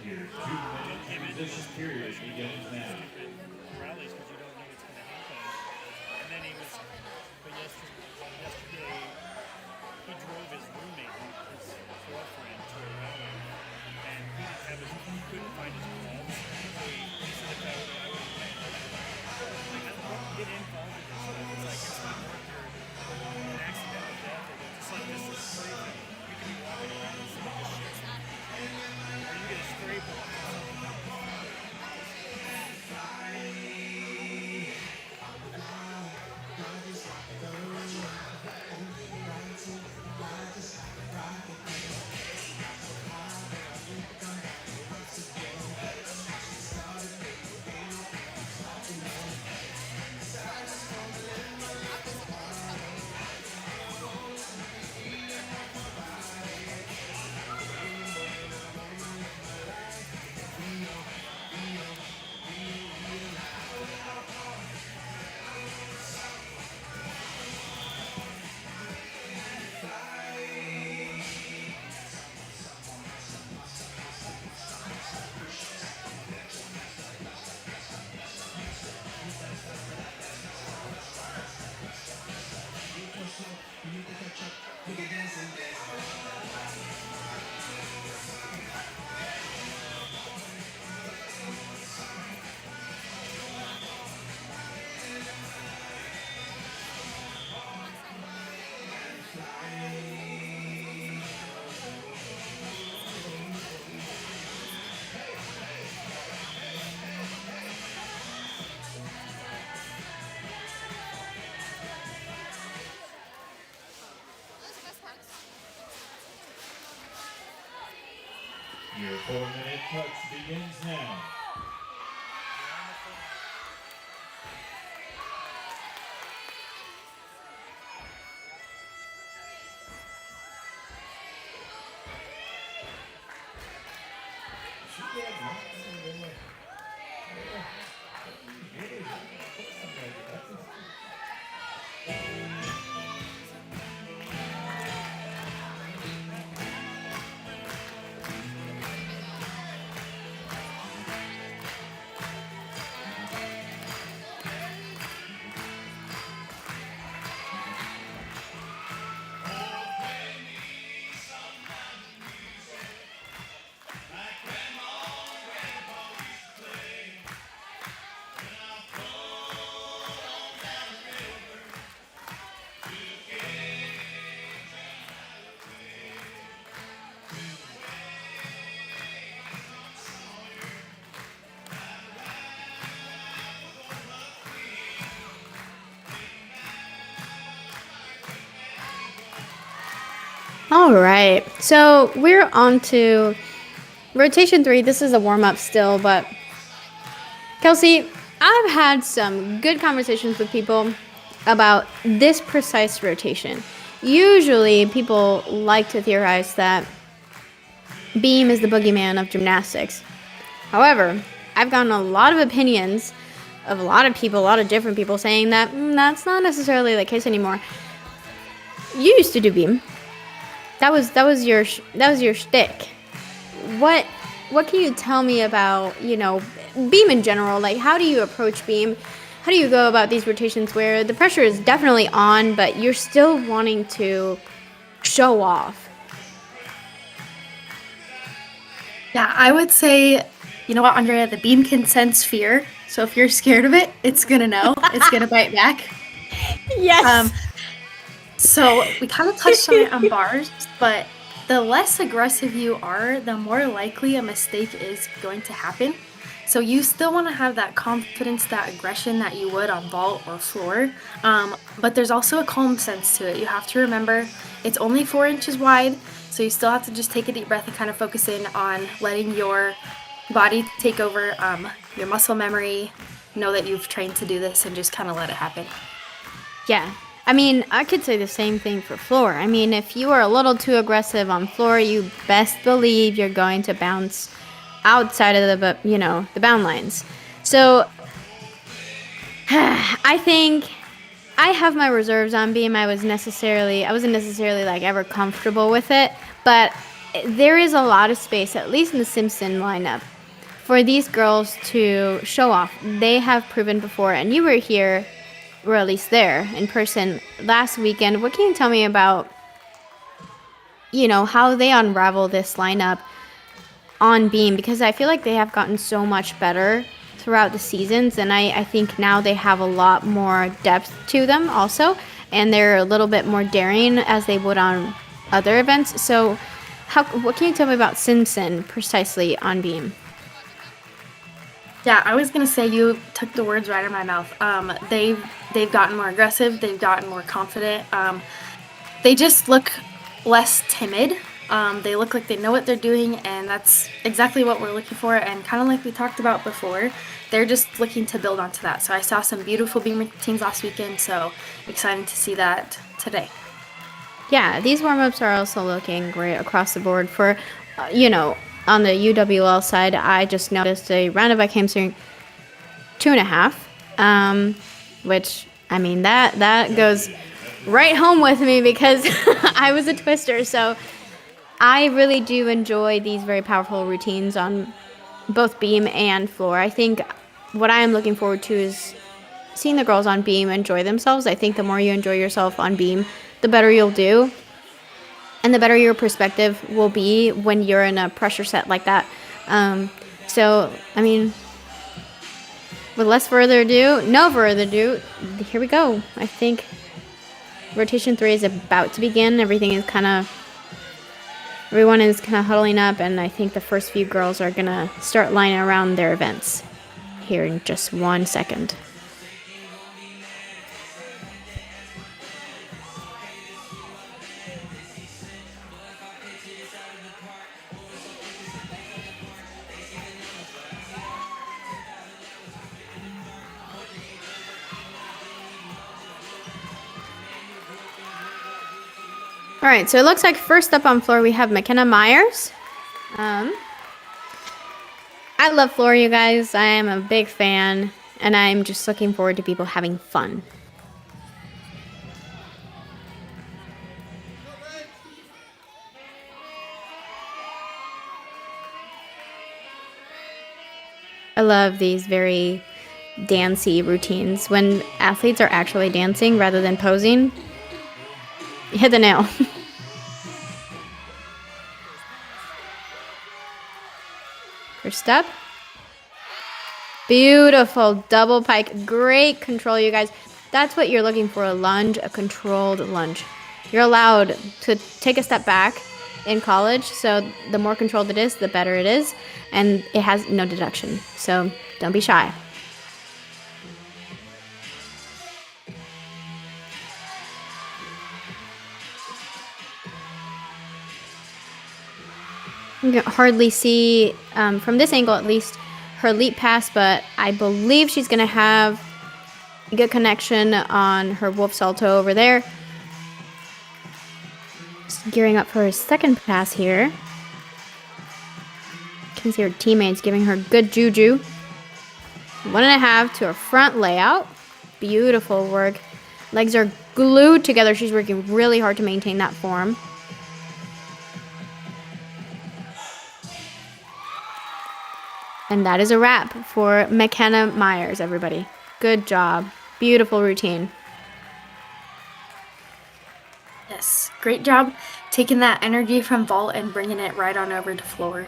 Your 2-minute transition period begins now. Rallies because you don't know what's going to happen. And then but yesterday, he drove his roommate, his girlfriend, to a rally, and he couldn't find his gloves. So he said, if I would have went, I don't get involved in this stuff. It's like it's not worth an accidental death or just like this is crazy. You can be walking around and see this shit. Or you get a stray bullet. Your 4-minute touch begins now. All right. So we're on to rotation 3. This is a warm-up still, but Kelsey, I've had some good conversations with people about this precise rotation. Usually people like to theorize that beam is the boogeyman of gymnastics. However, I've gotten a lot of opinions of a lot of people, a lot of different people saying that that's not necessarily the case anymore. You used to do beam. That was your shtick. What can you tell me about, beam in general? Like, how do you approach beam? How do you go about these rotations where the pressure is definitely on, but you're still wanting to show off? Yeah, I would say, you know what, Andrea, the beam can sense fear. So if you're scared of it, it's going to know. It's going to bite back. Yes. So we kind of touched on it on bars, but the less aggressive you are, the more likely a mistake is going to happen. So you still want to have that confidence, that aggression that you would on vault or floor, but there's also a calm sense to it. You have to remember it's only 4 inches wide, so you still have to just take a deep breath and kind of focus in on letting your body take over your muscle memory, know that you've trained to do this, and just kind of let it happen. Yeah. I mean, I could say the same thing for floor. I mean, if you are a little too aggressive on floor, you best believe you're going to bounce outside of the bound lines. So I think I have my reserves on beam. I wasn't necessarily like ever comfortable with it, but there is a lot of space, at least in the Simpson lineup, for these girls to show off. They have proven before, and you were here, or at least there in person last weekend. What can you tell me about, how they unravel this lineup on beam? Because I feel like they have gotten so much better throughout the seasons, and I think now they have a lot more depth to them also, and they're a little bit more daring as they would on other events. So what can you tell me about Simpson precisely on beam? Yeah, I was gonna say you took the words right out of my mouth. They've gotten more aggressive. They've gotten more confident. They just look less timid. They look like they know what they're doing, and that's exactly what we're looking for. And kind of like we talked about before, they're just looking to build onto that. So I saw some beautiful beam routines last weekend. So excited to see that today. Yeah, these warm-ups are also looking great across the board for, on the UWL side. I just noticed a roundabout hamstring 2.5, which, I mean, that goes right home with me because I was a twister. So I really do enjoy these very powerful routines on both beam and floor. I think what I am looking forward to is seeing the girls on beam enjoy themselves. I think the more you enjoy yourself on beam, the better you'll do, and the better your perspective will be when you're in a pressure set like that. So, I mean, with no further ado, here we go. I think rotation 3 is about to begin. Everyone is kind of huddling up, and I think the first few girls are going to start lining around their events here in just 1 second. All right, so it looks like first up on floor we have McKenna Myers. I love floor, you guys. I am a big fan, and I'm just looking forward to people having fun. I love these very dancey routines when athletes are actually dancing rather than posing. You hit the nail. First up. Beautiful double pike. Great control, you guys. That's what you're looking for, a lunge, a controlled lunge. You're allowed to take a step back in college, so the more controlled it is, the better it is, and it has no deduction. So don't be shy. You can hardly see, from this angle at least, her leap pass, but I believe she's going to have a good connection on her wolf salto over there. Just gearing up for her second pass here. You can see her teammates giving her good juju. 1.5 to her front layout. Beautiful work. Legs are glued together. She's working really hard to maintain that form. And that is a wrap for McKenna Myers, everybody. Good job. Beautiful routine. Yes, great job taking that energy from vault and bringing it right on over to floor.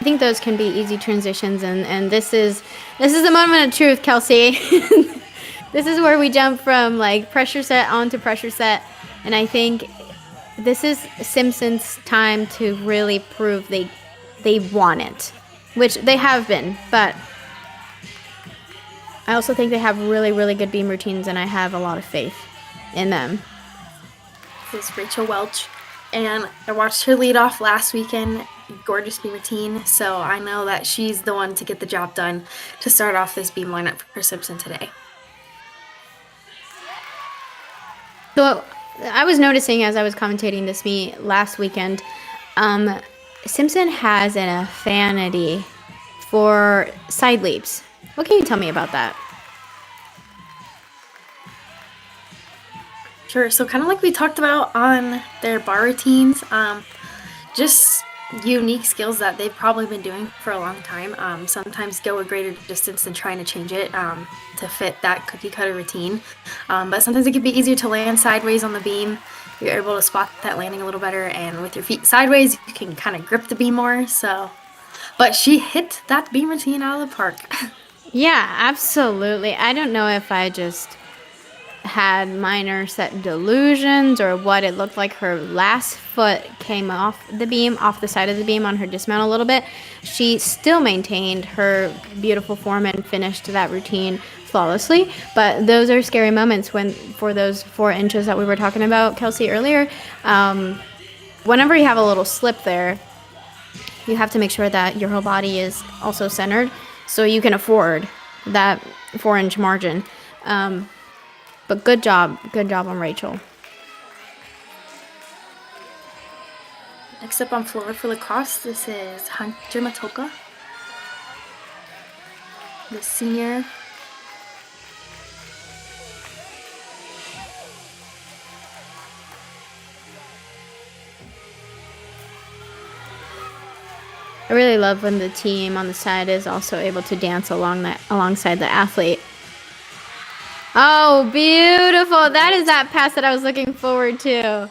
I think those can be easy transitions, and this is the moment of truth, Kelsey. This is where we jump from like pressure set onto pressure set, and I think this is Simpson's time to really prove they want it, which they have been, but I also think they have really, really good beam routines, and I have a lot of faith in them. This is Rachel Welch, and I watched her lead off last weekend. Gorgeous beam routine, so I know that she's the one to get the job done to start off this beam lineup for Simpson today. So I was noticing as I was commentating this meet last weekend, Simpson has an affinity for side leaps. What can you tell me about that? Sure, so kind of like we talked about on their bar routines, just unique skills that they've probably been doing for a long time. Sometimes go a greater distance than trying to change it to fit that cookie cutter routine. But sometimes it can be easier to land sideways on the beam. You're able to spot that landing a little better, and with your feet sideways, you can kind of grip the beam more. But she hit that beam routine out of the park. Yeah, absolutely. I don't know if I just had minor set delusions or what. It looked like her last foot came off the side of the beam on her dismount a little bit. She still maintained her beautiful form and finished that routine flawlessly. But those are scary moments for those 4 inches that we were talking about, Kelsey, earlier. Whenever you have a little slip there, you have to make sure that your whole body is also centered so you can afford that 4-inch margin. But good job on Rachel. Next up on floor for lacrosse, this is Hunter Matoka, the senior. I really love when the team on the side is also able to dance alongside the athlete. Oh, beautiful. That is that pass that I was looking forward to.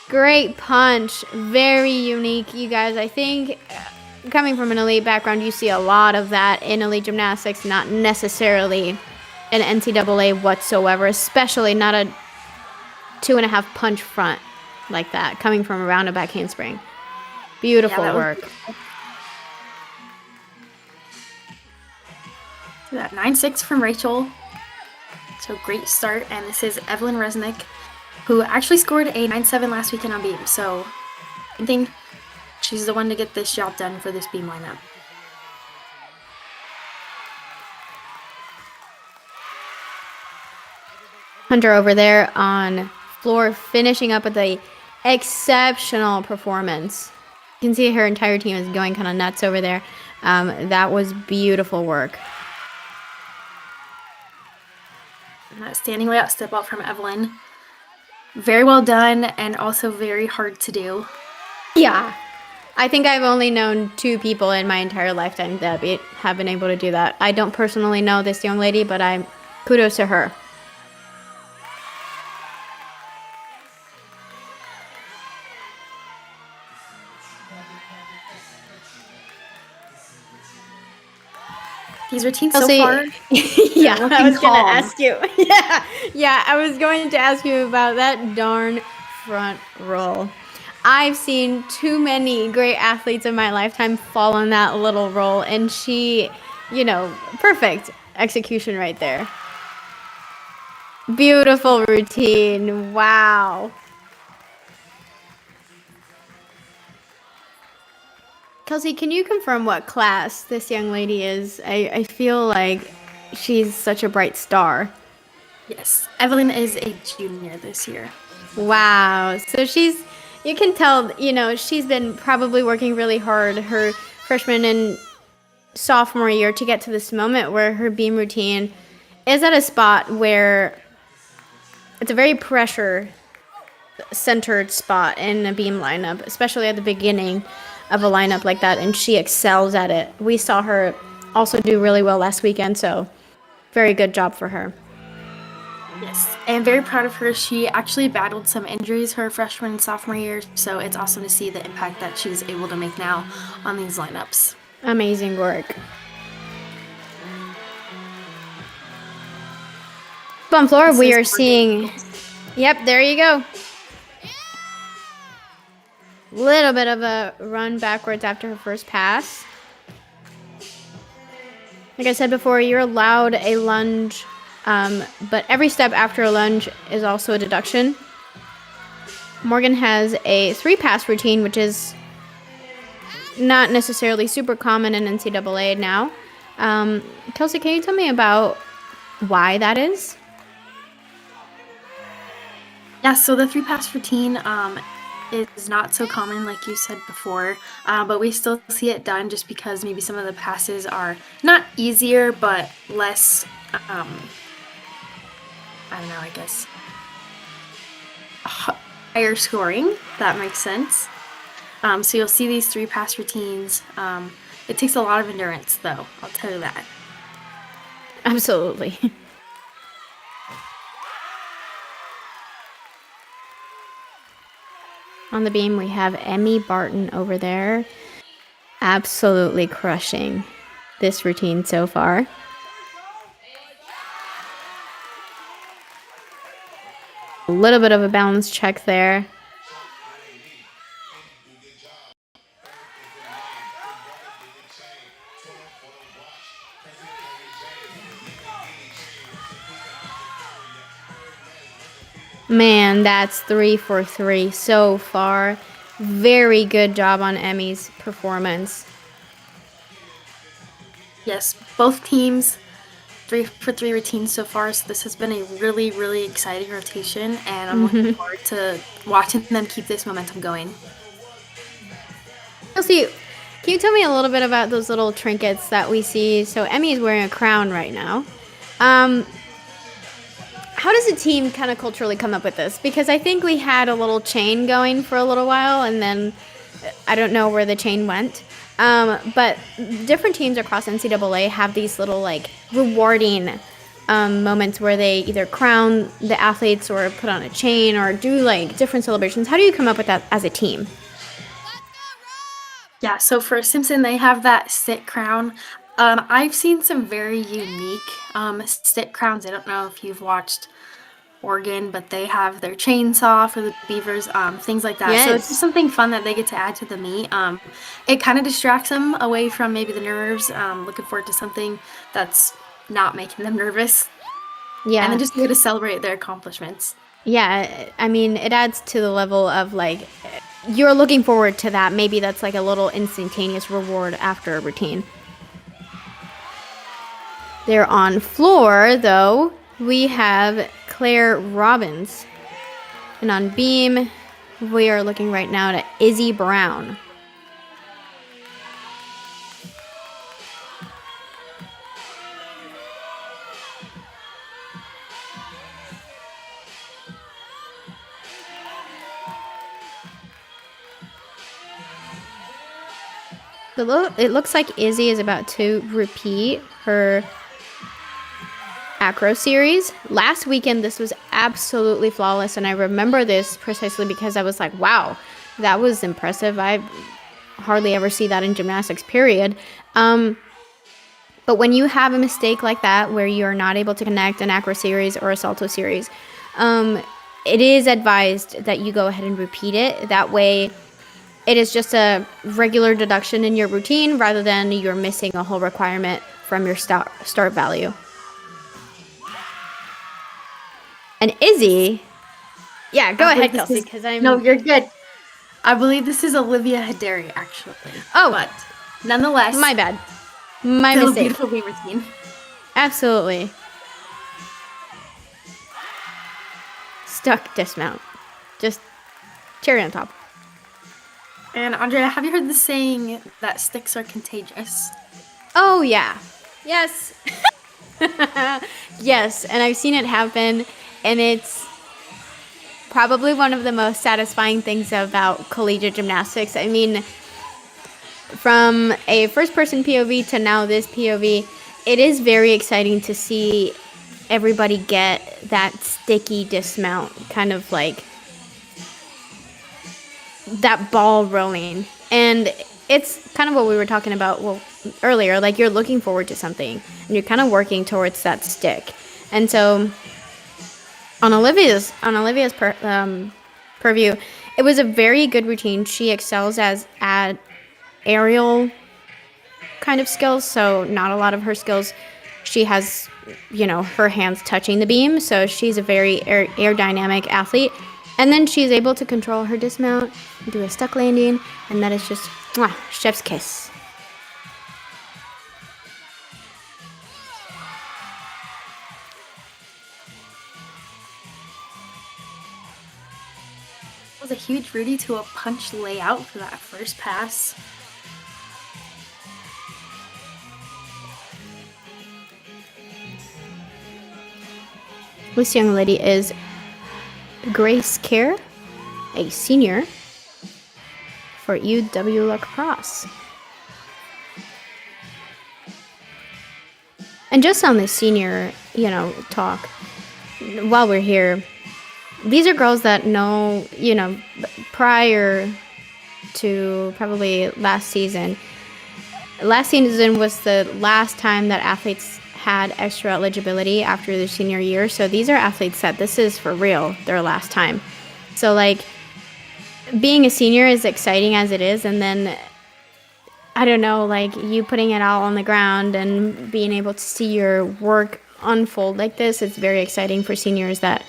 Great punch. Very unique, you guys. I think coming from an elite background, you see a lot of that in elite gymnastics, not necessarily in NCAA whatsoever, especially not a 2.5 punch front like that, coming from around a back handspring. Beautiful work. That 9-6 from Rachel. So great start, and this is Evelyn Resnick, who actually scored a 9-7 last weekend on beam. So I think she's the one to get this job done for this beam lineup. Hunter over there on floor, finishing up with a exceptional performance. You can see her entire team is going kind of nuts over there. That was beautiful work. And that standing layout step out from Evelyn. Very well done, and also very hard to do. Yeah. I think I've only known 2 people in my entire lifetime that have been able to do that. I don't personally know this young lady, but kudos to her. These routines Kelsey, so far. Yeah, I was going to calm. ask you. Yeah, I was going to ask you about that darn front roll. I've seen too many great athletes in my lifetime fall on that little roll, and she, perfect execution right there. Beautiful routine. Wow. Kelsey, can you confirm what class this young lady is? I feel like she's such a bright star. Yes, Evelyn is a junior this year. Wow. So you can tell, she's been probably working really hard her freshman and sophomore year to get to this moment where her beam routine is at a spot where it's a very pressure centered spot in a beam lineup, especially at the beginning of a lineup like that, and she excels at it. We saw her also do really well last weekend, so very good job for her. Yes, and very proud of her. She actually battled some injuries her freshman and sophomore year, so it's awesome to see the impact that she's able to make now on these lineups. Amazing work. On floor, we are seeing. Yep, there you go. Little bit of a run backwards after her first pass. Like I said before, you're allowed a lunge, but every step after a lunge is also a deduction. Morgan has a 3-pass routine, which is not necessarily super common in NCAA now. Kelsey, can you tell me about why that is? Yeah, so the 3-pass routine is not so common, like you said before, but we still see it done just because maybe some of the passes are not easier, but less, I don't know, I guess, higher scoring. That makes sense. So you'll see these 3-pass routines. It takes a lot of endurance, though, I'll tell you that. Absolutely. On the beam, we have Emmy Barton over there, absolutely crushing this routine so far. A little bit of a balance check there. Man, that's 3 for 3 so far. Very good job on Emmy's performance. Yes, both teams 3 for 3 routines so far, so this has been a really, really exciting rotation, and I'm looking forward to watching them keep this momentum going. Kelsey, can you tell me a little bit about those little trinkets that we see? So Emmy is wearing a crown right now. How does the team kind of culturally come up with this? Because I think we had a little chain going for a little while, and then I don't know where the chain went. But different teams across NCAA have these little rewarding moments where they either crown the athletes or put on a chain or do different celebrations. How do you come up with that as a team? Yeah, so for Simpson, they have that sit crown. I've seen some very unique sit crowns. I don't know if you've watched Oregon, but they have their chainsaw for the Beavers, things like that. Yes. So it's just something fun that they get to add to the meet. It kind of distracts them away from maybe the nerves. Looking forward to something that's not making them nervous. Yeah. And then just get to celebrate their accomplishments. Yeah, I mean, it adds to the level of you're looking forward to that. Maybe that's a little instantaneous reward after a routine. They're on floor, though. We have Claire Robbins. And on beam, we are looking right now to Izzy Brown. It looks like Izzy is about to repeat her acro series. Last weekend, this was absolutely flawless, and I remember this precisely because I was like, wow, that was impressive. I hardly ever see that in gymnastics, period. But when you have a mistake like that where you're not able to connect an acro series or a salto series, it is advised that you go ahead and repeat it. That way, it is just a regular deduction in your routine rather than you're missing a whole requirement from your start value. And Izzy, yeah, go ahead, Kelsey, because I'm... No, you're good. I believe this is Olivia Haderi, actually. Oh. But nonetheless, My bad. My still a mistake. beautiful beam routine. Absolutely. Stuck dismount. Just cherry on top. And Andrea, have you heard the saying that sticks are contagious? Oh, yeah. Yes. Yes, and I've seen it happen, and it's probably one of the most satisfying things about collegiate gymnastics. I mean, from a first-person POV to now this POV, it is very exciting to see everybody get that sticky dismount, kind of like that ball rolling. And it's kind of what we were talking about earlier, like you're looking forward to something and you're kind of working towards that stick. And so on Olivia's purview, it was a very good routine. She excels at aerial kind of skills, so not a lot of her skills she has, her hands touching the beam, so she's a very aerodynamic athlete. And then she's able to control her dismount, do a stuck landing, and that is just chef's kiss. It was a huge Rudy to a punch layout for that first pass. This young lady is Grace Kerr, a senior for UWL Crosse. And just on the senior, talk, while we're here, these are girls that know, prior to probably last season was the last time that athletes had extra eligibility after their senior year. So these are athletes that this is for real, their last time. So like being a senior is exciting as it is, and then I don't know, like you putting it all on the ground and being able to see your work unfold like this, it's very exciting for seniors that,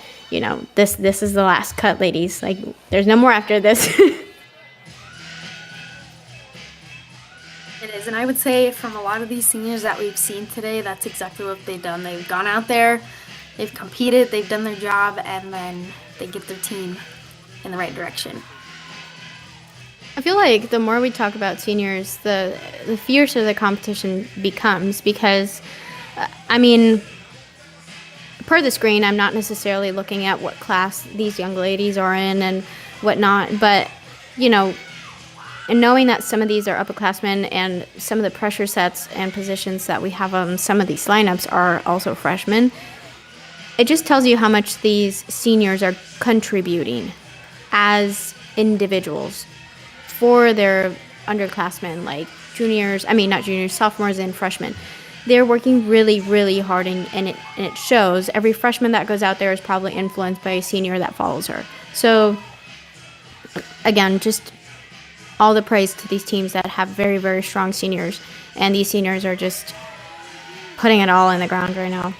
this is the last cut, ladies. Like there's no more after this. It is, and I would say from a lot of these seniors that we've seen today, that's exactly what they've done. They've gone out there, they've competed, they've done their job, and then they get their team in the right direction. I feel like the more we talk about seniors, the fiercer the competition becomes because, per the screen, I'm not necessarily looking at what class these young ladies are in and whatnot, but, and knowing that some of these are upperclassmen and some of the pressure sets and positions that we have on some of these lineups are also freshmen, it just tells you how much these seniors are contributing as individuals for their underclassmen, like sophomores and freshmen. They're working really, really hard, and it shows. Every freshman that goes out there is probably influenced by a senior that follows her. So, again, just all the praise to these teams that have very, very strong seniors, and these seniors are just putting it all in the ground right now.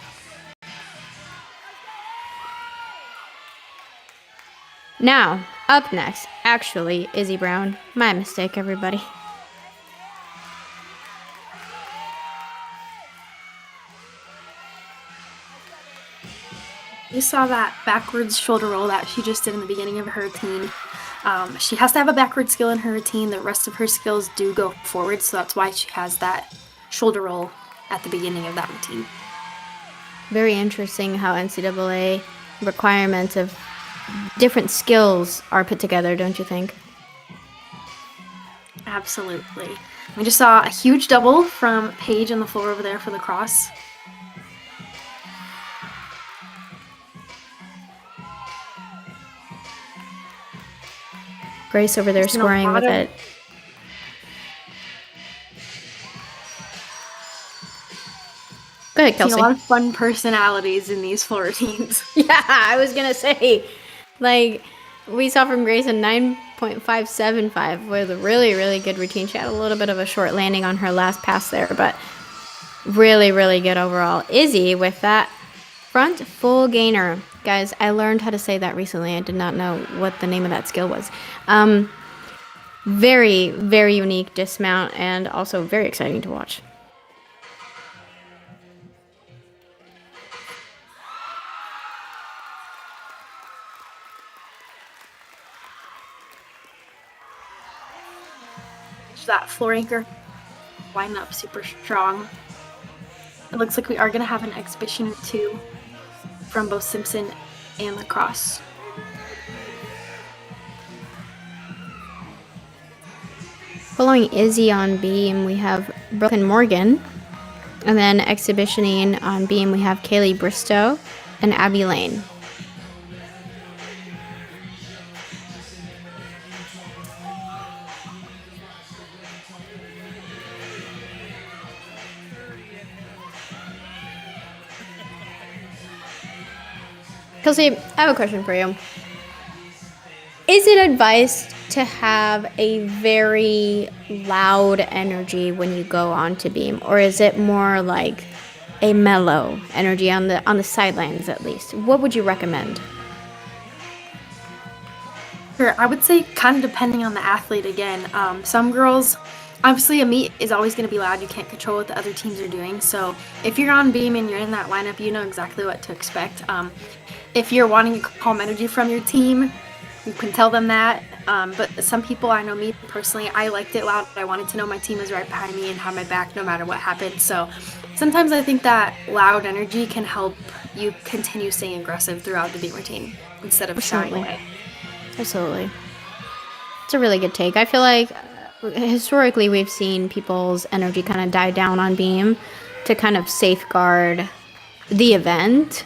Now, up next, actually, Izzy Brown. My mistake, everybody. You saw that backwards shoulder roll that she just did in the beginning of her routine. She has to have a backward skill in her routine. The rest of her skills do go forward, so that's why she has that shoulder roll at the beginning of that routine. Very interesting how NCAA requirements of different skills are put together, don't you think? Absolutely. We just saw a huge double from Paige on the floor over there for the cross. Grace over there scoring with it. Go ahead, Kelsey. Seen a lot of fun personalities in these floor routines. Yeah, I was going to say, like, we saw from Grace a 9.575 with a really, really good routine. She had a little bit of a short landing on her last pass there, but really, really good overall. Izzy with that front full gainer. Guys, I learned how to say that recently. I did not know what the name of that skill was. Very, very unique dismount and also very exciting to watch. That floor anchor line up super strong. It looks like we are going to have an exhibition too from both Simpson and lacrosse. Following Izzy on beam, we have Brooklyn Morgan. And then exhibitioning on beam, we have Kaylee Bristow and Abby Lane. Kelsey, I have a question for you. Is it advised to have a very loud energy when you go onto beam, or is it more like a mellow energy on the sidelines at least? What would you recommend? Sure, I would say kind of depending on the athlete again. Some girls, obviously a meet is always going to be loud. You can't control what the other teams are doing. So if you're on beam and you're in that lineup, you know exactly what to expect. If you're wanting calm energy from your team, you can tell them that. But some people, I know me personally, I liked it loud. I wanted to know my team was right behind me and have my back no matter what happened. So sometimes I think that loud energy can help you continue staying aggressive throughout the beam routine instead of shying away. Absolutely. It's a really good take. I feel like historically we've seen people's energy kind of die down on beam to kind of safeguard the event.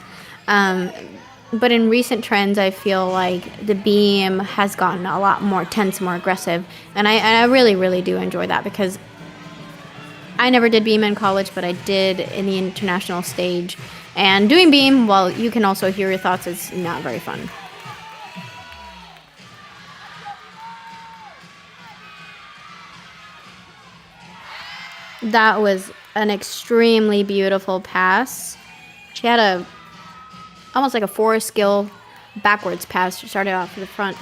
But in recent trends, I feel like the beam has gotten a lot more tense, more aggressive. And I really, really do enjoy that because I never did beam in college, but I did in the international stage. And doing beam, while you can also hear your thoughts, is not very fun. That was an extremely beautiful pass. She had almost like a Forrest Gill backwards pass. She started off to the front,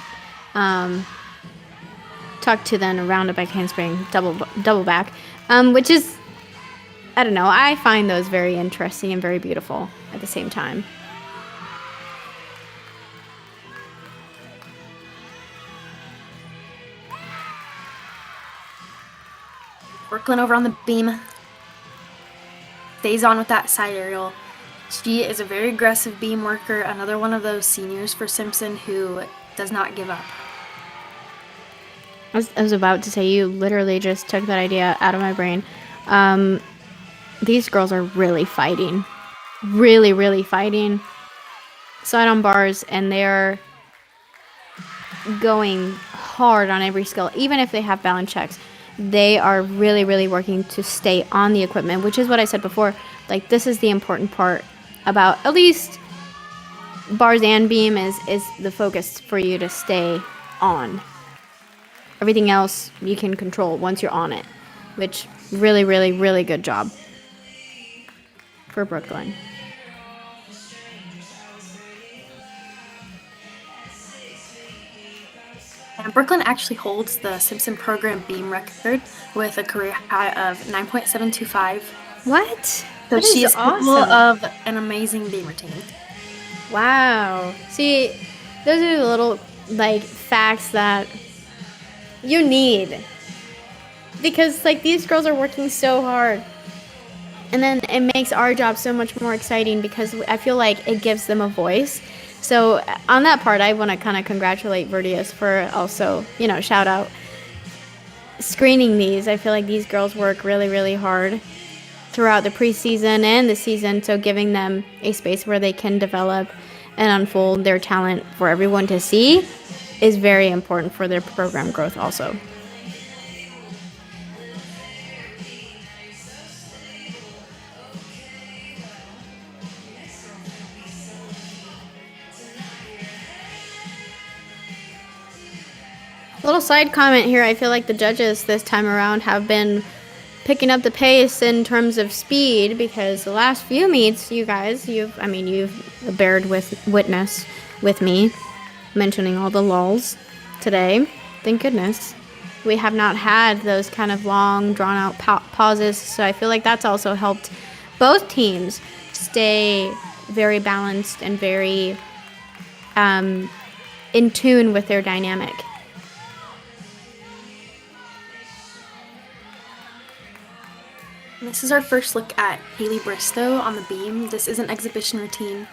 tucked to then a rounded back handspring, double back, which is, I don't know, I find those very interesting and very beautiful at the same time. Brooklyn over on the beam. Stays on with that side aerial. She is a very aggressive beam worker, another one of those seniors for Simpson who does not give up. I was about to say, you literally just took that idea out of my brain. These girls are really fighting. Really, really fighting. Side on bars, and they're going hard on every skill. Even if they have balance checks, they are really, really working to stay on the equipment, which is what I said before. Like, this is the important part about at least bars and beam is the focus for you to stay on. Everything else you can control once you're on it, which really, really, really good job for Brooklyn. And Brooklyn actually holds the Simpson program beam record with a career high of 9.725. What? So That is she's awesome. full of an amazing beam routine. Wow. See, those are the little, like, facts that you need. Because, like, these girls are working so hard. And then it makes our job so much more exciting because I feel like it gives them a voice. So on that part, I want to kind of congratulate Virtius for also, shout out screening these. I feel like these girls work really, really hard throughout the preseason and the season. So giving them a space where they can develop and unfold their talent for everyone to see is very important for their program growth also. Little side comment here, I feel like the judges this time around have been picking up the pace in terms of speed because the last few meets, you guys, you've bared witness with me mentioning all the lulls today. Thank goodness. We have not had those kind of long, drawn-out pauses, so I feel like that's also helped both teams stay very balanced and very in tune with their dynamic. This is our first look at Haley Bristow on the beam. This is an exhibition routine.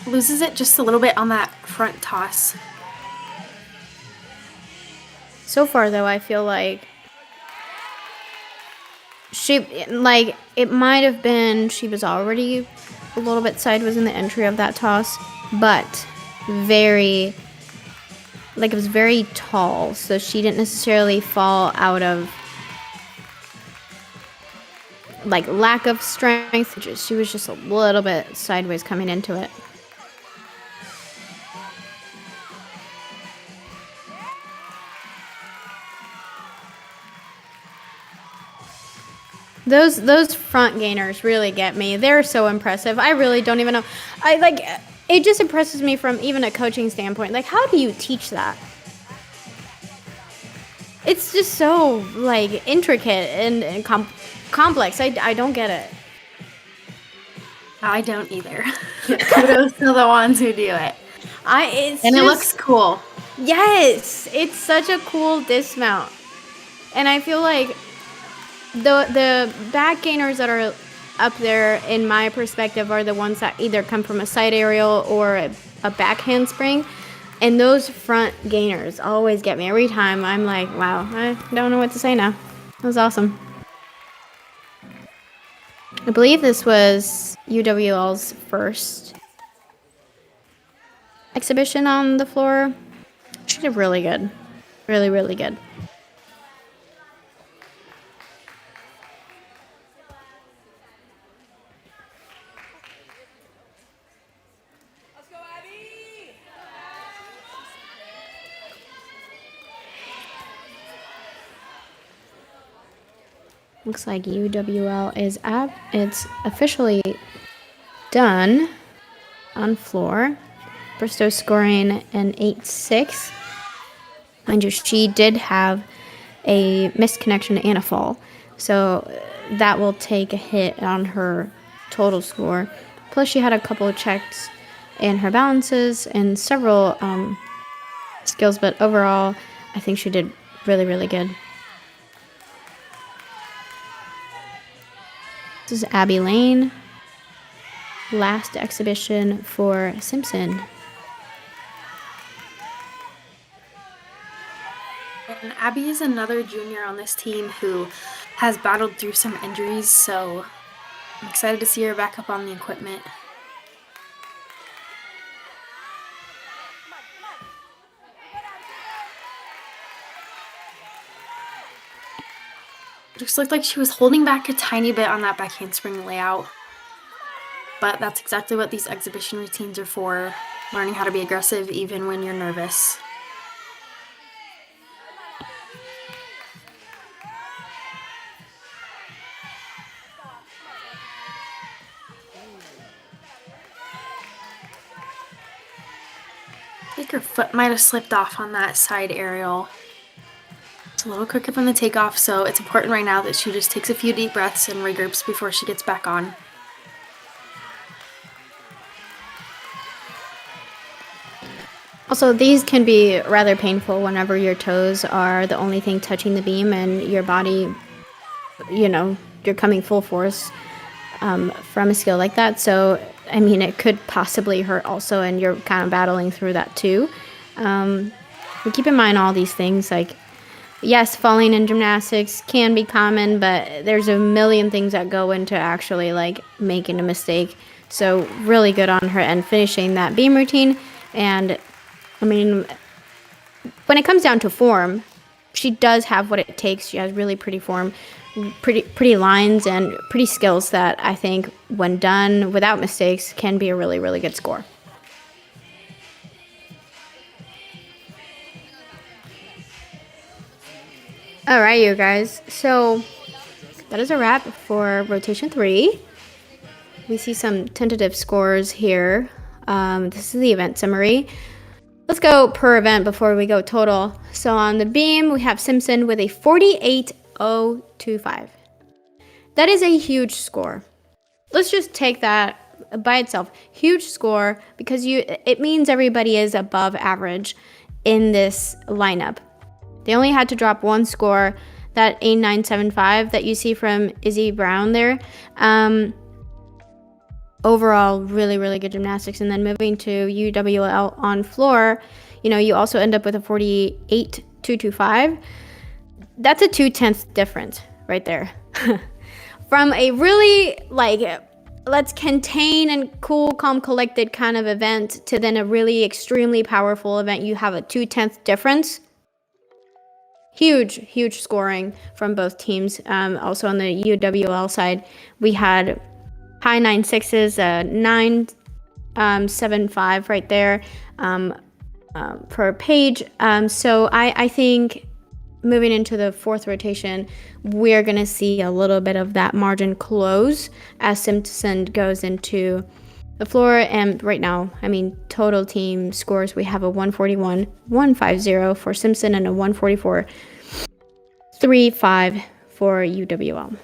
Loses it just a little bit on that front toss. So far, though, I feel like it might have been she was already a little bit sideways in the entry of that toss, but it was very tall, so she didn't necessarily fall out of lack of strength. She was just a little bit sideways coming into it. Those front gainers really get me. They're so impressive. I really don't even know. It just impresses me from even a coaching standpoint. How do you teach that? It's just so intricate and complex. I don't get it. I don't either. Kudos to the ones who do it. It looks cool. Yes, it's such a cool dismount. And I feel like the back gainers that are up there, in my perspective, are the ones that either come from a side aerial or a back handspring. And those front gainers always get me. Every time I'm like, wow, I don't know what to say now. That was awesome. I believe this was UWL's first exhibition on the floor. She did really good. Really, really good. Looks like UWL is up. It's officially done on floor. Bristow scoring an 8-6. Mind you, she did have a missed connection and a fall, so that will take a hit on her total score. Plus, she had a couple of checks in her balances and several skills, but overall, I think she did really, really good. This is Abby Lane. Last exhibition for Simpson. And Abby is another junior on this team who has battled through some injuries, so I'm excited to see her back up on the equipment. Just looked like she was holding back a tiny bit on that back handspring layout. But that's exactly what these exhibition routines are for, learning how to be aggressive even when you're nervous. I think her foot might have slipped off on that side aerial. It's a little quicker from the takeoff, so it's important right now that she just takes a few deep breaths and regroups before she gets back on. Also, these can be rather painful whenever your toes are the only thing touching the beam and your body, you're coming full force from a skill like that. So, I mean, it could possibly hurt also, and you're kind of battling through that too. But keep in mind all these things, yes, falling in gymnastics can be common, but there's a million things that go into actually making a mistake. So really good on her end finishing that beam routine. And I mean, when it comes down to form, she does have what it takes. She has really pretty form, pretty lines, and pretty skills that I think, when done without mistakes, can be a really, really good score. All right, you guys. So that is a wrap for rotation 3. We see some tentative scores here. This is the event summary. Let's go per event before we go total. So on the beam, we have Simpson with a 48.025. That is a huge score. Let's just take that by itself. Huge score, because it means everybody is above average in this lineup. They only had to drop one score, that A975 that you see from Izzy Brown there. Overall, really, really good gymnastics. And then moving to UWL on floor, you also end up with a 48.225. That's a 0.2 difference right there. From a really, let's contain and cool, calm, collected kind of event to then a really extremely powerful event, you have a 0.2 difference. Huge scoring from both teams. Also on the UWL side, we had high 9.6s, 9.75 right there per page. So I think moving into the fourth rotation, we're going to see a little bit of that margin close as Simpson goes into the floor. And right now, total team scores, we have a 141.150 for Simpson and a 144.35 for UWL.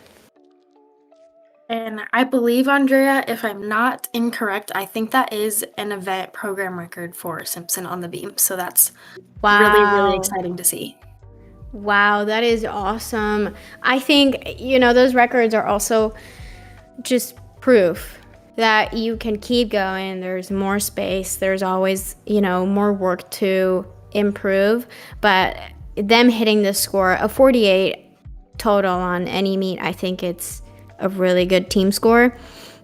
And I believe, Andrea, if I'm not incorrect, I think that is an event program record for Simpson on the beam. So that's really exciting to see. Wow, that is awesome. I think, those records are also just proof that you can keep going. There's more space. There's always, more work to improve. But them hitting this score, a 48 total on any meet, I think it's a really good team score.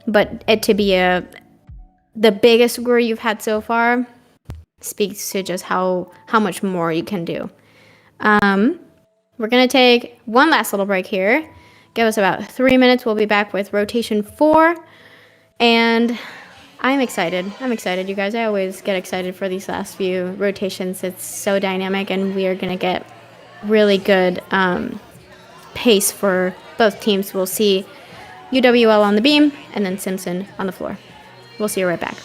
But it to be the biggest score you've had so far speaks to just how much more you can do. We're going to take one last little break here. Give us about 3 minutes. We'll be back with rotation 4. And I'm excited, you guys. I always get excited for these last few rotations. It's so dynamic, and we are going to get really good pace for both teams. We'll see UWL on the beam and then Simpson on the floor. We'll see you right back.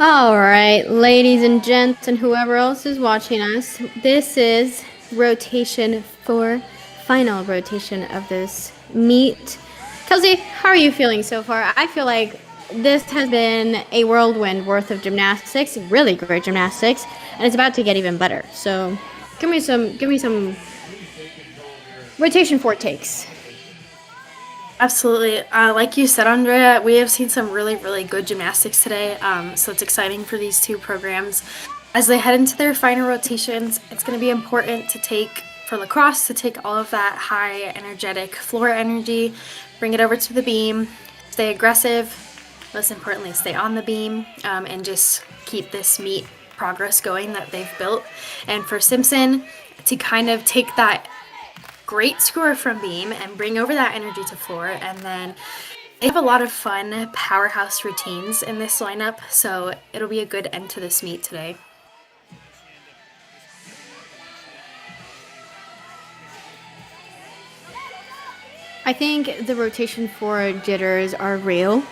All right, ladies and gents, and whoever else is watching us, this is rotation 4, final rotation of this meet. Kelsey, how are you feeling so far? I feel like this has been a whirlwind worth of gymnastics, really great gymnastics, and it's about to get even better. So, give me some rotation 4 takes. Absolutely. Like you said, Andrea, we have seen some really, really good gymnastics today. So it's exciting for these two programs. As they head into their final rotations, it's going to be important to take, for lacrosse, to take all of that high, energetic floor energy, bring it over to the beam, stay aggressive, most importantly, stay on the beam, and just keep this meet progress going that they've built. And for Simpson, to kind of take that great score from beam and bring over that energy to floor, and then they have a lot of fun powerhouse routines in this lineup, so it'll be a good end to this meet today. I think the rotation 4 jitters are real.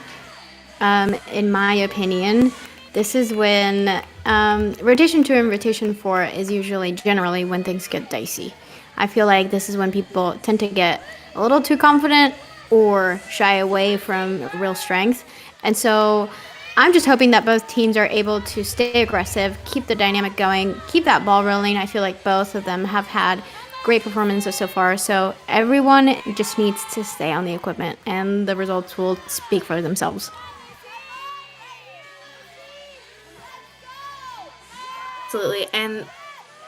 In my opinion, this is when rotation 2 and rotation 4 is usually generally when things get dicey. I feel like this is when people tend to get a little too confident or shy away from real strength. And so I'm just hoping that both teams are able to stay aggressive, keep the dynamic going, keep that ball rolling. I feel like both of them have had great performances so far. So everyone just needs to stay on the equipment and the results will speak for themselves. Absolutely. And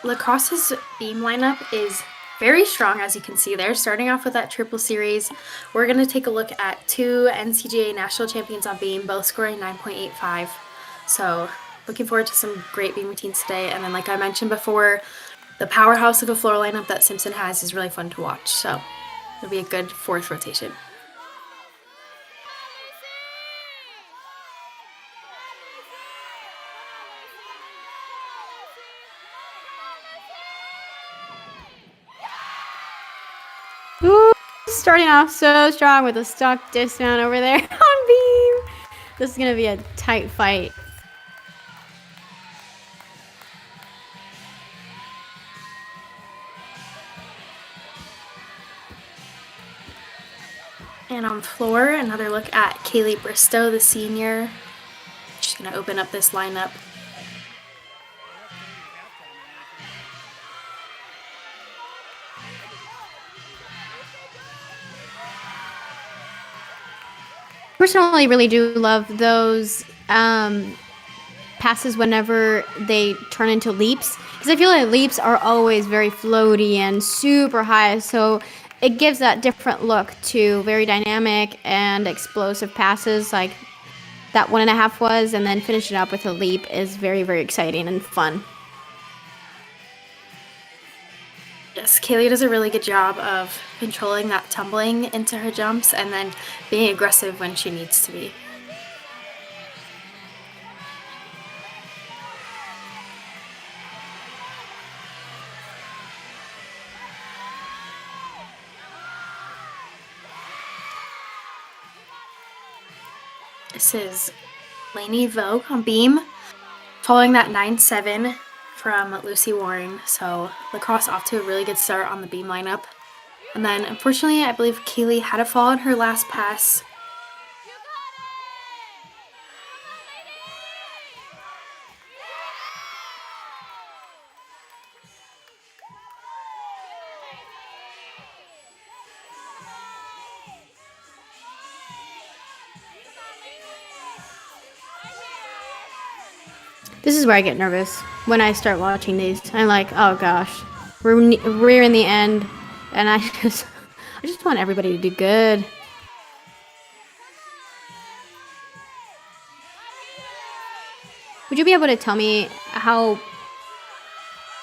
lacrosse's beam lineup is very strong, as you can see there. Starting off with that triple series, we're going to take a look at 2 NCGA national champions on beam, both scoring 9.85. So looking forward to some great beam routines today. And then, like I mentioned before, the powerhouse of a floor lineup that Simpson has is really fun to watch. So it'll be a good 4th rotation. Ooh, starting off so strong with a stock dismount over there on beam. This is going to be a tight fight. And on floor, another look at Kaylee Bristow, the senior. She's going to open up this lineup. Personally, really do love those passes whenever they turn into leaps, because I feel like leaps are always very floaty and super high, so it gives that different look to very dynamic and explosive passes like that 1.5 was, and then finishing up with a leap is very, very exciting and fun. Yes, Kaylee does a really good job of controlling that tumbling into her jumps and then being aggressive when she needs to be. This is Lainey Vogue on beam, following that 9.7 from Lucy Warren. So lacrosse off to a really good start on the beam lineup. And then unfortunately, I believe Kaylee had a fall on her last pass. This is where I get nervous when I start watching these. I'm like, oh gosh, we're in the end, and I just want everybody to do good. Would you be able to tell me how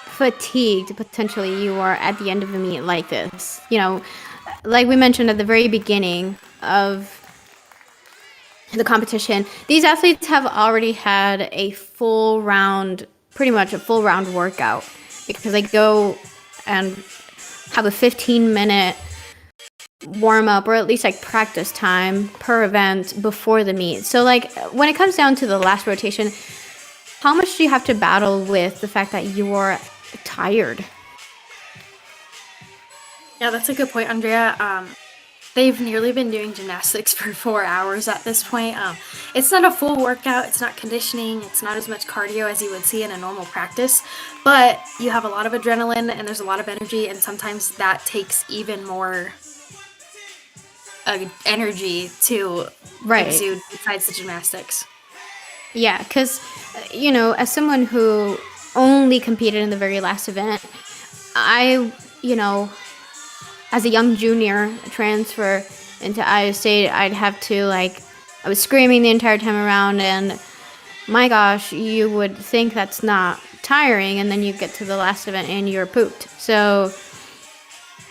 fatigued potentially you are at the end of a meet like this? You know, like we mentioned at the very beginning of the competition, these athletes have already had a full round, pretty much a full round workout, because they go and have a 15-minute warm up, or at least like practice time per event before the meet. So like when it comes down to the last rotation, how much do you have to battle with the fact that you're tired? Yeah, that's a good point, Andrea. They've nearly been doing gymnastics for 4 hours at this point. It's not a full workout, it's not conditioning, it's not as much cardio as you would see in a normal practice, but you have a lot of adrenaline and there's a lot of energy, and sometimes that takes even more energy to exude besides the gymnastics. Yeah, because, as someone who only competed in the very last event, I, as a young junior transfer into Iowa State, I'd have to, I was screaming the entire time around, and my gosh, you would think that's not tiring, and then you get to the last event and you're pooped. So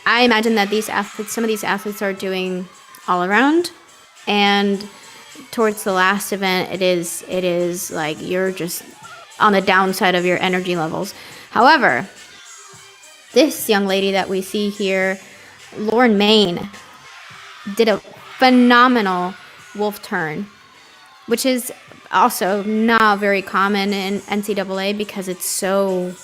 I imagine that some of these athletes are doing all around, and towards the last event, it is like you're just on the downside of your energy levels. However, this young lady that we see here, Lauren Main, did a phenomenal wolf turn, which is also not very common in NCAA because it's so,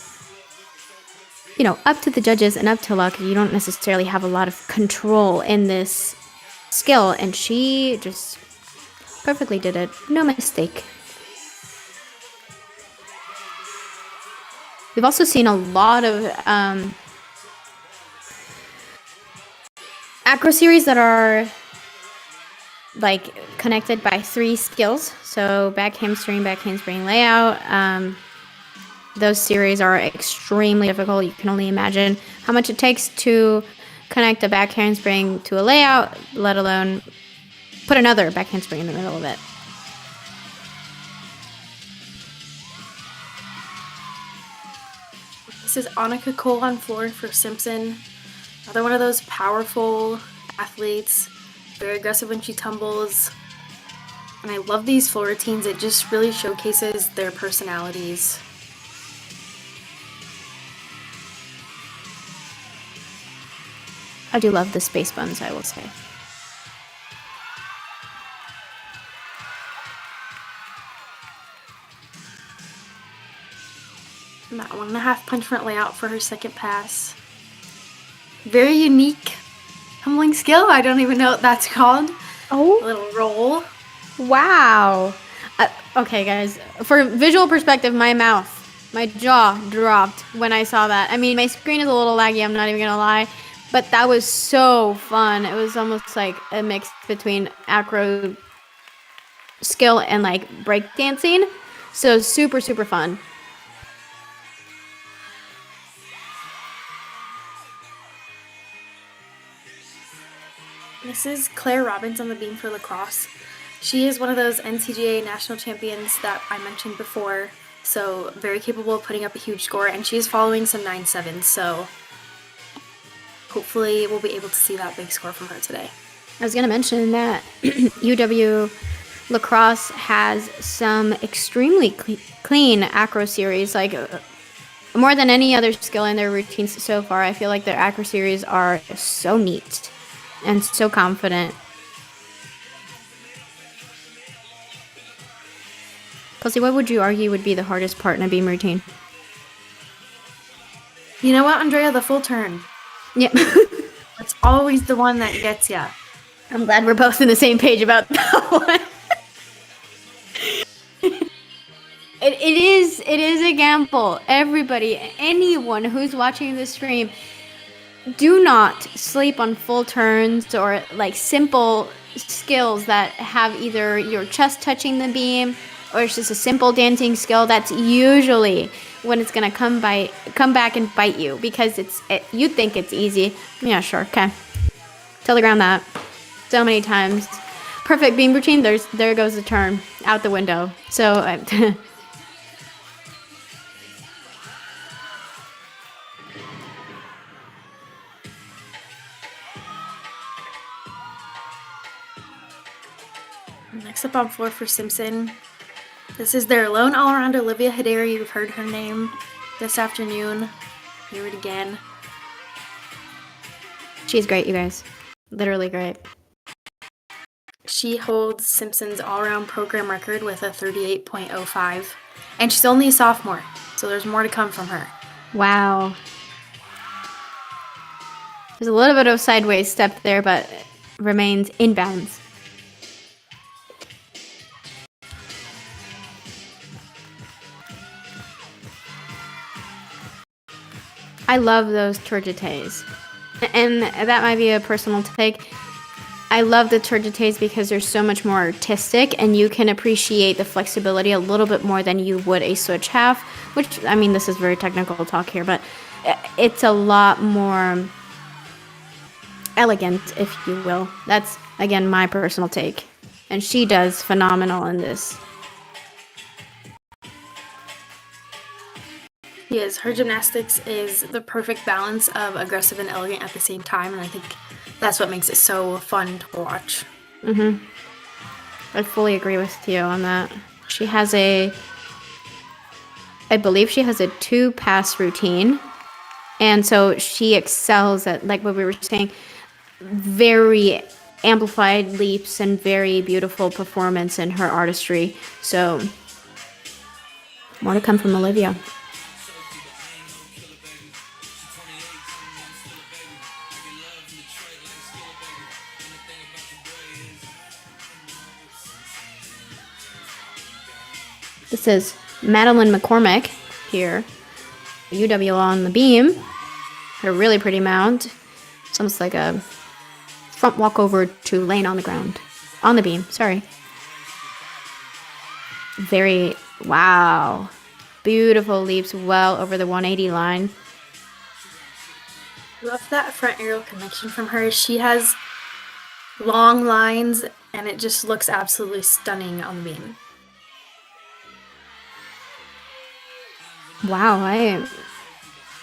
up to the judges and up to luck. You don't necessarily have a lot of control in this skill, and she just perfectly did it. No mistake. We've also seen a lot of acro series that are connected by 3 skills. So back handspring layout. Those series are extremely difficult. You can only imagine how much it takes to connect a back handspring to a layout, let alone put another back handspring in the middle of it. This is Annika Cole on floor for Simpson. Another one of those powerful athletes, very aggressive when she tumbles. And I love these floor routines. It just really showcases their personalities. I do love the space buns, I will say. And that 1.5 punch front layout for her second pass. Very unique tumbling skill. I don't even know what that's called. Oh. A little roll. Wow. Okay, guys. For visual perspective, my jaw dropped when I saw that. I mean, my screen is a little laggy, I'm not even going to lie. But that was so fun. It was almost like a mix between acro skill and breakdancing. So super, super fun. This is Claire Robbins on the beam for lacrosse. She is one of those NCGA national champions that I mentioned before. So very capable of putting up a huge score, and she is following some 9.7s. So hopefully we'll be able to see that big score from her today. I was going to mention that UW lacrosse has some extremely clean acro series, more than any other skill in their routines so far. I feel like their acro series are so neat and so confident. Kelsey, what would you argue would be the hardest part in a beam routine? You know what, Andrea? The full turn. Yeah. It's always the one that gets ya. I'm glad we're both on the same page about that one. It is a gamble. Everybody, anyone who's watching this stream, do not sleep on full turns or simple skills that have either your chest touching the beam or it's just a simple dancing skill. That's usually when it's gonna come back and bite you, because you think it's easy. Yeah, sure, okay. Tell the ground that so many times. Perfect beam routine. There goes the turn out the window. So. Next up on floor for Simpson, this is their lone all-around Olivia Hideri. You've heard her name this afternoon. Hear it again. She's great, you guys. Literally great. She holds Simpson's all-around program record with a 38.05. And she's only a sophomore, so there's more to come from her. Wow. There's a little bit of sideways step there, but remains in bounds. I love those turgites. And that might be a personal take. I love the turgites because they're so much more artistic and you can appreciate the flexibility a little bit more than you would a switch half, which, I mean, this is very technical talk here, but it's a lot more elegant, if you will. That's, again, my personal take. And she does phenomenal in this. Yes, her gymnastics is the perfect balance of aggressive and elegant at the same time, and I think that's what makes it so fun to watch. I fully agree with you on that. She has I believe she has a 2-pass routine, and so she excels at, like what we were saying, very amplified leaps and very beautiful performance in her artistry. So, more to come from Olivia. This is Madeline McCormick here, UWL on the beam. Her really pretty mount. It's almost like a front walk over to lane on the ground. On the beam, sorry. Very, wow. Beautiful leaps well over the 180 line. Love that front aerial connection from her. She has long lines and it just looks absolutely stunning on the beam. Wow,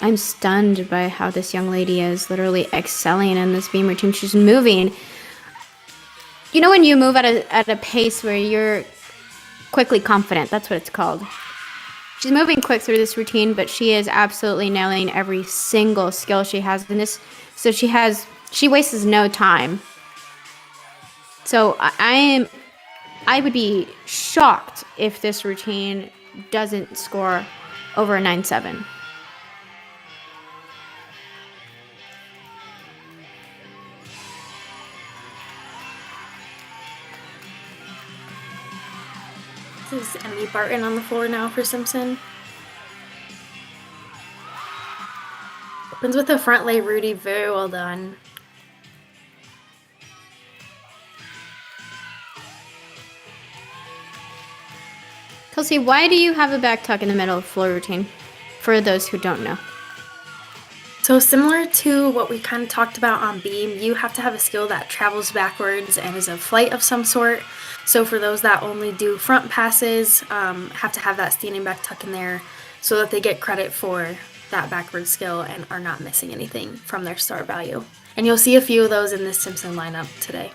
I'm stunned by how this young lady is literally excelling in this beam routine. She's moving. You know when you move at a pace where you're quickly confident, that's what it's called. She's moving quick through this routine, but she is absolutely nailing every single skill she has in this. So she wastes no time. So I would be shocked if this routine doesn't score over a 9.7. This is Emily Barton on the floor now for Simpson. Opens with a front lay Rudy, very well done. Kelsey, why do you have a back tuck in the middle of floor routine? For those who don't know. So similar to what we kind of talked about on beam, you have to have a skill that travels backwards and is a flight of some sort. So for those that only do front passes, have to have that standing back tuck in there so that they get credit for that backward skill and are not missing anything from their star value. And you'll see a few of those in this Simpson lineup today.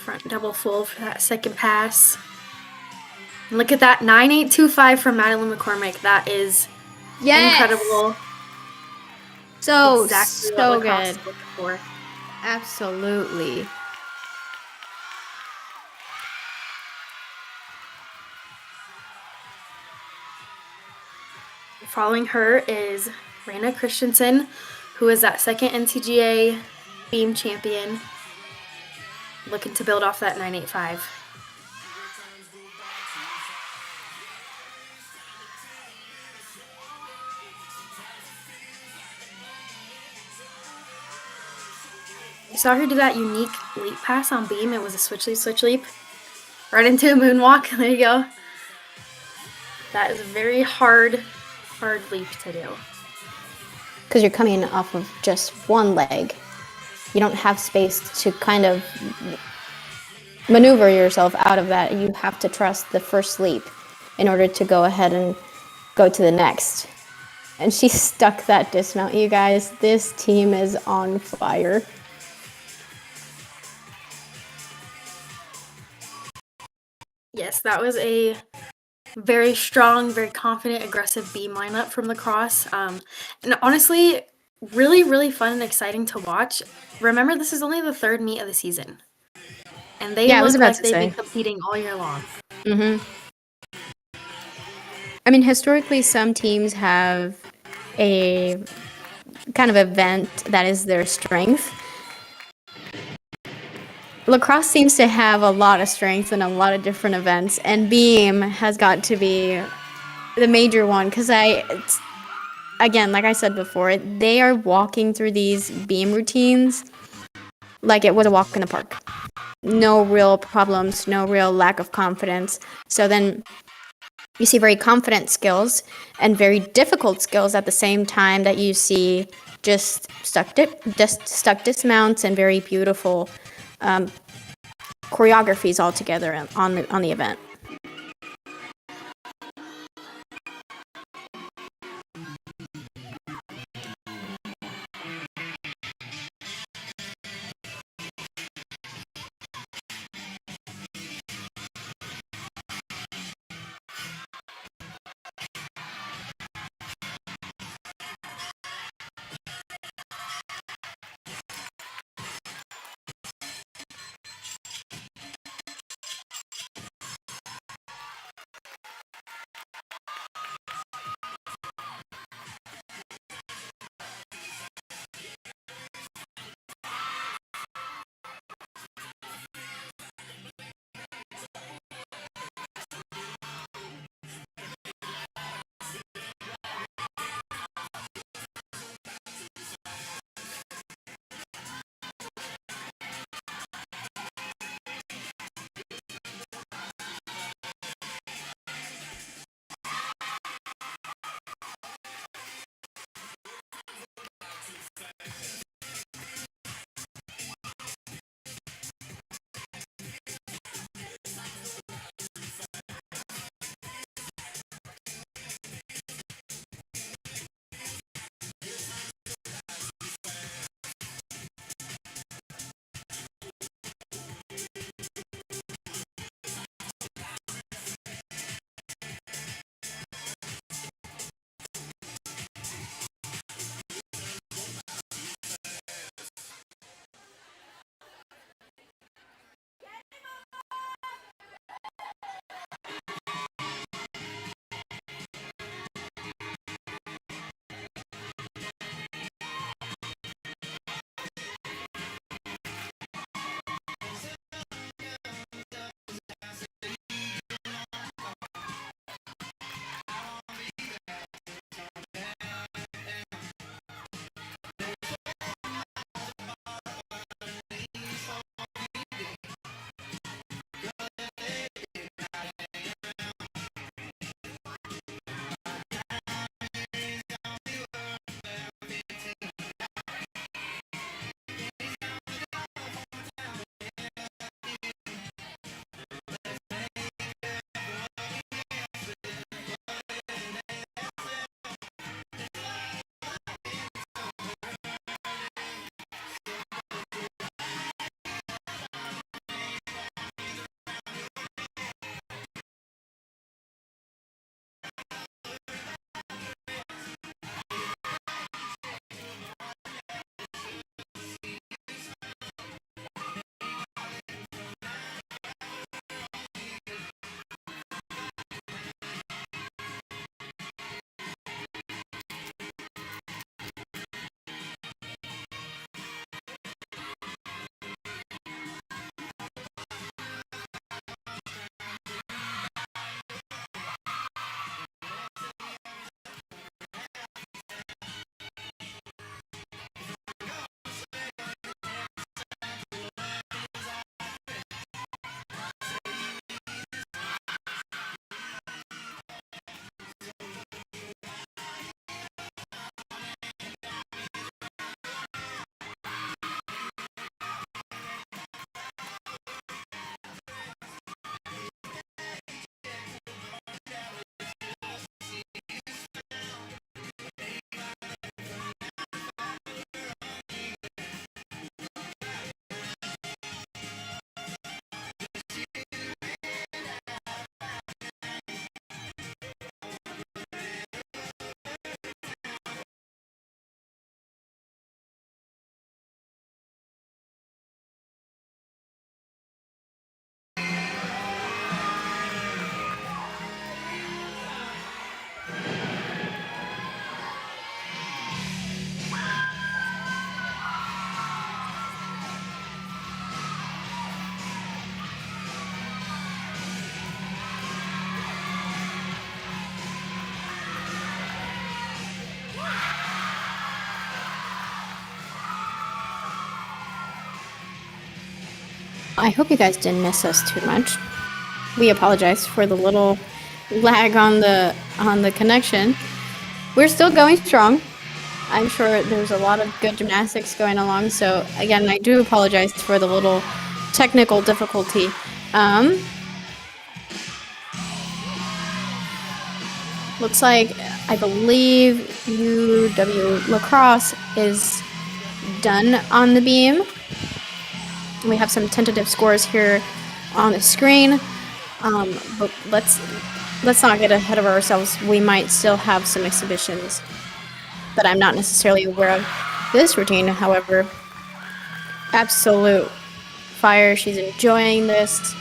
Front double full for that second pass. And look at that 9.825 from Madeline McCormick. That is incredible. So Exactly what good. Crosse looked for. Absolutely. Following her is Raina Christensen, who is that second NCGA beam champion, looking to build off that 9.85. You saw her do that unique leap pass on beam. It was a switch leap. Right into a moonwalk. There you go. That is a very hard leap to do. Because you're coming off of just one leg. You don't have space to kind of maneuver yourself out of that. You have to trust the first leap in order to go ahead and go to the next. And she stuck that dismount, you guys. This team is on fire. Yes, that was a Very strong, very confident, aggressive beam lineup from lacrosse. And honestly, really, really fun and exciting to watch. Remember, this is only the third meet of the season. And they Yeah, I was look about like to they've say. been competing all year long. Mm-hmm. I mean, historically, some teams have a kind of event that is their strength. Lacrosse seems to have a lot of strength in a lot of different events, and beam has got to be the major one because again, like I said before, they are walking through these beam routines like it was a walk in the park. No real problems, no real lack of confidence. So then you see very confident skills and very difficult skills at the same time that you see just stuck dismounts and very beautiful choreographies all together on the event. I hope you guys didn't miss us too much. We apologize for the little lag on the connection. We're still going strong. I'm sure there's a lot of good gymnastics going along. So again, I do apologize for the little technical difficulty. Looks like I believe UW Lacrosse is done on the beam. We have some tentative scores here on the screen, but let's not get ahead of ourselves. We might still have some exhibitions that I'm not necessarily aware of. This routine, however, absolute fire. She's enjoying this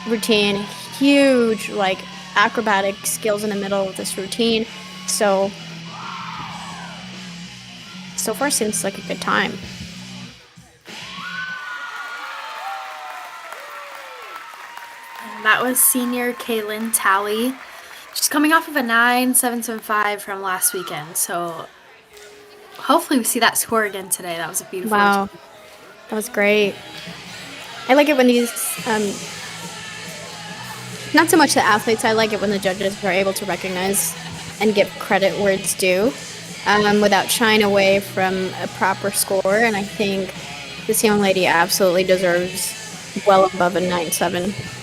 routine. Huge, like, acrobatic skills in the middle of this routine. So far seems like a good time. That was senior Kaylin Talley. She's coming off of a 9.775 from last weekend, so hopefully we see that score again today. That was a beautiful Wow, routine. that was great. I like it when these, not so much the athletes, I like it when the judges are able to recognize and give credit where it's due, without shying away from a proper score, and I think this young lady absolutely deserves well above a 9.7.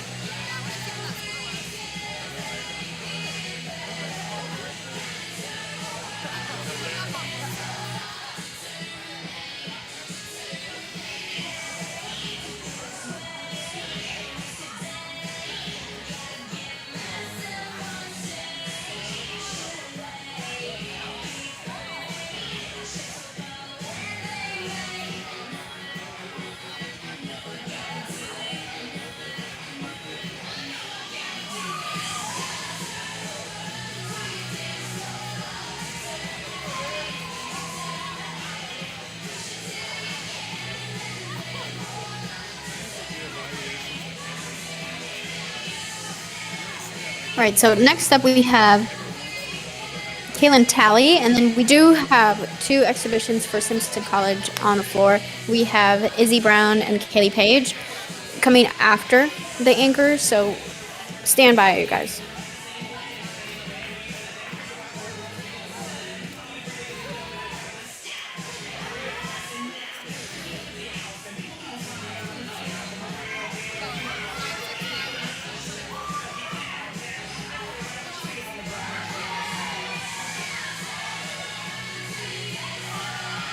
All right, so next up we have Kaylin Talley, and then we do have two exhibitions for Simpson College on the floor. We have Izzy Brown and Kaylee Page coming after the anchors, so stand by, you guys.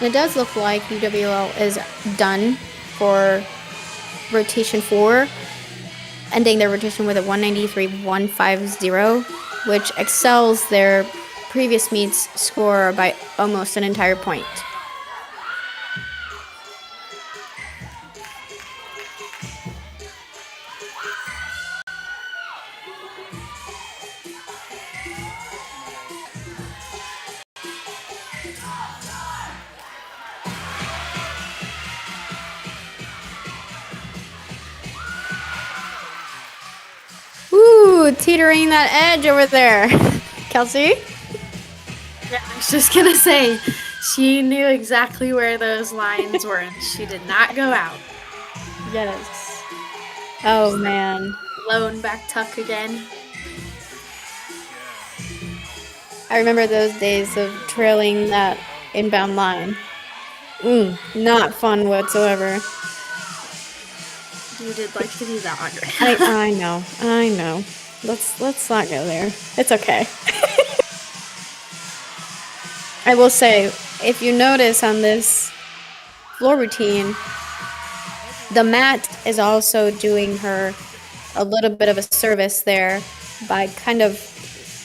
And it does look like UWL is done for rotation 4, ending their rotation with a 193.150, which excels their previous meets score by almost an entire point. Ooh, teetering that edge over there. Kelsey? Yeah, I was just gonna say, she knew exactly where those lines were, and she did not go out. Yes. Oh, man. Lone back tuck again. I remember those days of trailing that inbound line. Not fun whatsoever. You did like to do that, Andre. I know. Let's not go there. It's okay. I will say, if you notice on this floor routine, the mat is also doing her a little bit of a service there by kind of,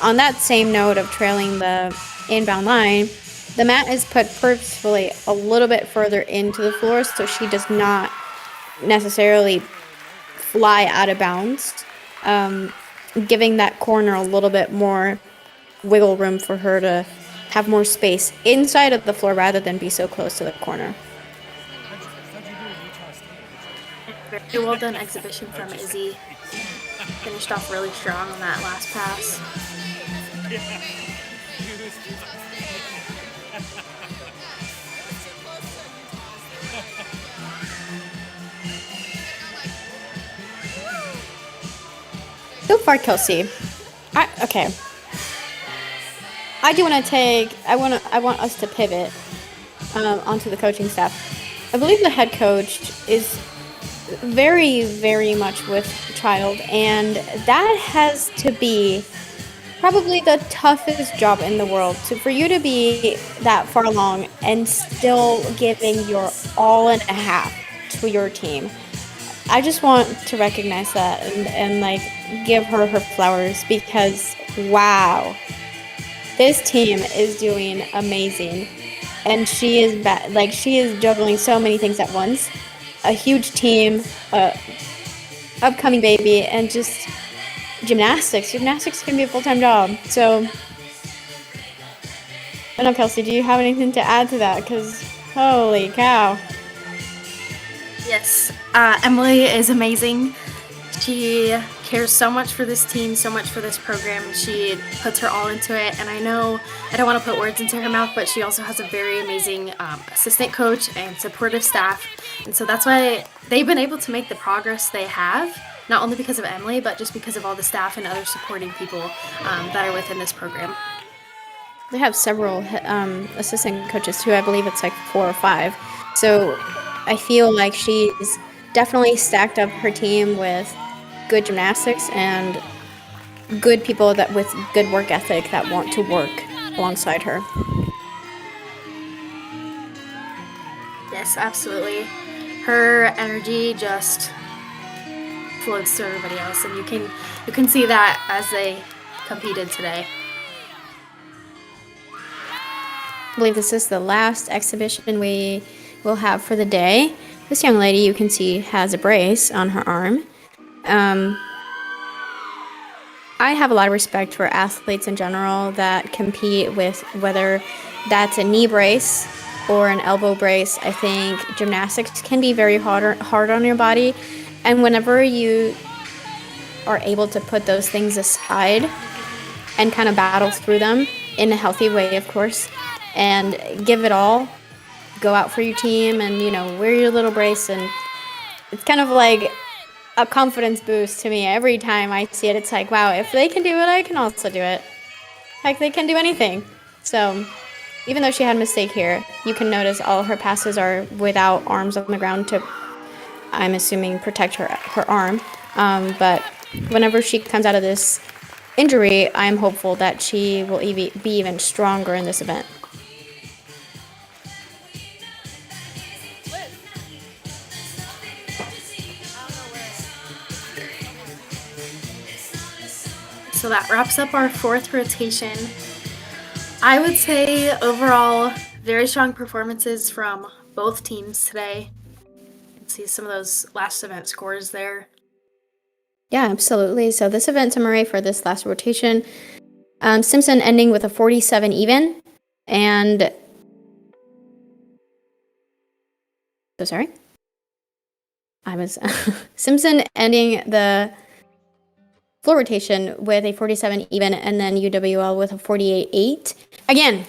on that same note of trailing the inbound line, the mat is put purposefully a little bit further into the floor so she does not necessarily fly out of bounds, giving that corner a little bit more wiggle room for her to have more space inside of the floor rather than be so close to the corner. Very well done exhibition from Izzy. Finished off really strong on that last pass. So far, Kelsey. Okay. I want us to pivot onto the coaching staff. I believe the head coach is very, very much with the child, and that has to be probably the toughest job in the world. So for you to be that far along and still giving your all and a half to your team, I just want to recognize that and like give her flowers, because wow, this team is doing amazing, and she is she is juggling so many things at once. A huge team, upcoming baby, and just gymnastics. Gymnastics can be a full-time job. So, I don't know, Kelsey, do you have anything to add to that? Because holy cow. Yes, Emily is amazing. She cares so much for this team, so much for this program. She puts her all into it, and I know I don't want to put words into her mouth, but she also has a very amazing assistant coach and supportive staff, and so that's why they've been able to make the progress they have, not only because of Emily, but just because of all the staff and other supporting people that are within this program. They have several assistant coaches too. I believe it's like 4 or 5. So I feel like she's definitely stacked up her team with good gymnastics and good people that with good work ethic that want to work alongside her. Yes, absolutely. Her energy just flows through everybody else, and you can see that as they competed today. I believe this is the last exhibition we will have for the day. This young lady, you can see, has a brace on her arm. I have a lot of respect for athletes in general that compete with whether that's a knee brace or an elbow brace. I think gymnastics can be very hard on your body, and whenever you are able to put those things aside and kind of battle through them in a healthy way, of course, and give it all, go out for your team and, wear your little brace, and it's kind of like a confidence boost to me. Every time I see it, it's like, wow, if they can do it, I can also do it. Heck, they can do anything. So even though she had a mistake here, you can notice all her passes are without arms on the ground to, I'm assuming, protect her arm. But whenever she comes out of this injury, I'm hopeful that she will be even stronger in this event. So that wraps up our 4th rotation. I would say overall, very strong performances from both teams today. You can see some of those last event scores there. Yeah, absolutely. So this event summary for this last rotation, Simpson ending with a 47 even, and Simpson ending the floor rotation with a 47 even, and then UWL with a 48-8. Again,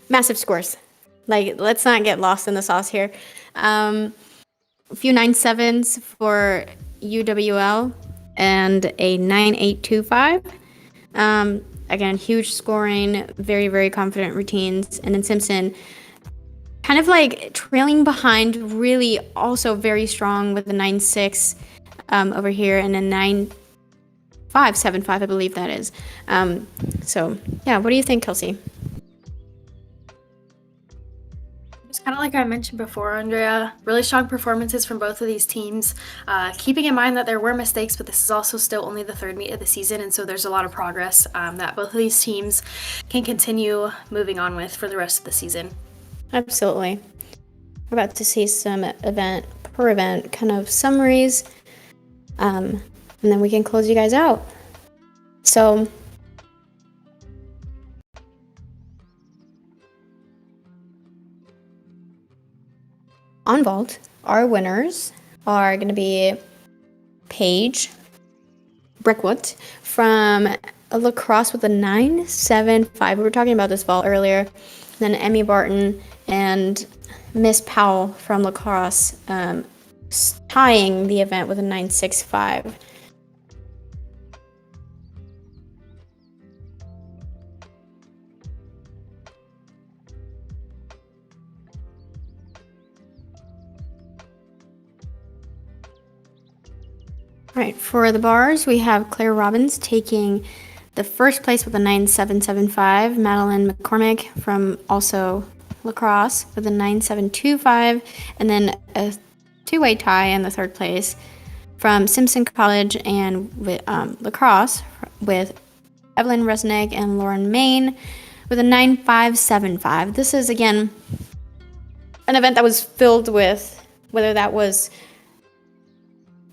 massive scores. Let's not get lost in the sauce here. A few 9-7s for UWL and a 9-8-2-5. Again, huge scoring, very, very confident routines. And then Simpson kind of trailing behind, really also very strong with the 9-6 over here, and then 9-5-7-5, I believe that is. So, yeah, what do you think, Kelsey? Just kind of like I mentioned before, Andrea, really strong performances from both of these teams. Keeping in mind that there were mistakes, but this is also still only the 3rd meet of the season, and so there's a lot of progress that both of these teams can continue moving on with for the rest of the season. Absolutely. We're about to see some event per event kind of summaries, and then we can close you guys out. So, on vault, our winners are going to be Paige Brickwood from lacrosse with a 9-7-5. We were talking about this vault earlier. Then Emmy Barton and Miss Powell from lacrosse tying the event with a 9-6-5. All right, for the bars, we have Claire Robbins taking the first place with a 9.775, Madeline McCormick from also lacrosse with a 9.725, and then a two-way tie in the third place from Simpson College and with lacrosse with Evelyn Resnick and Lauren Main with a 9.575. This is, again, an event that was filled with, whether that was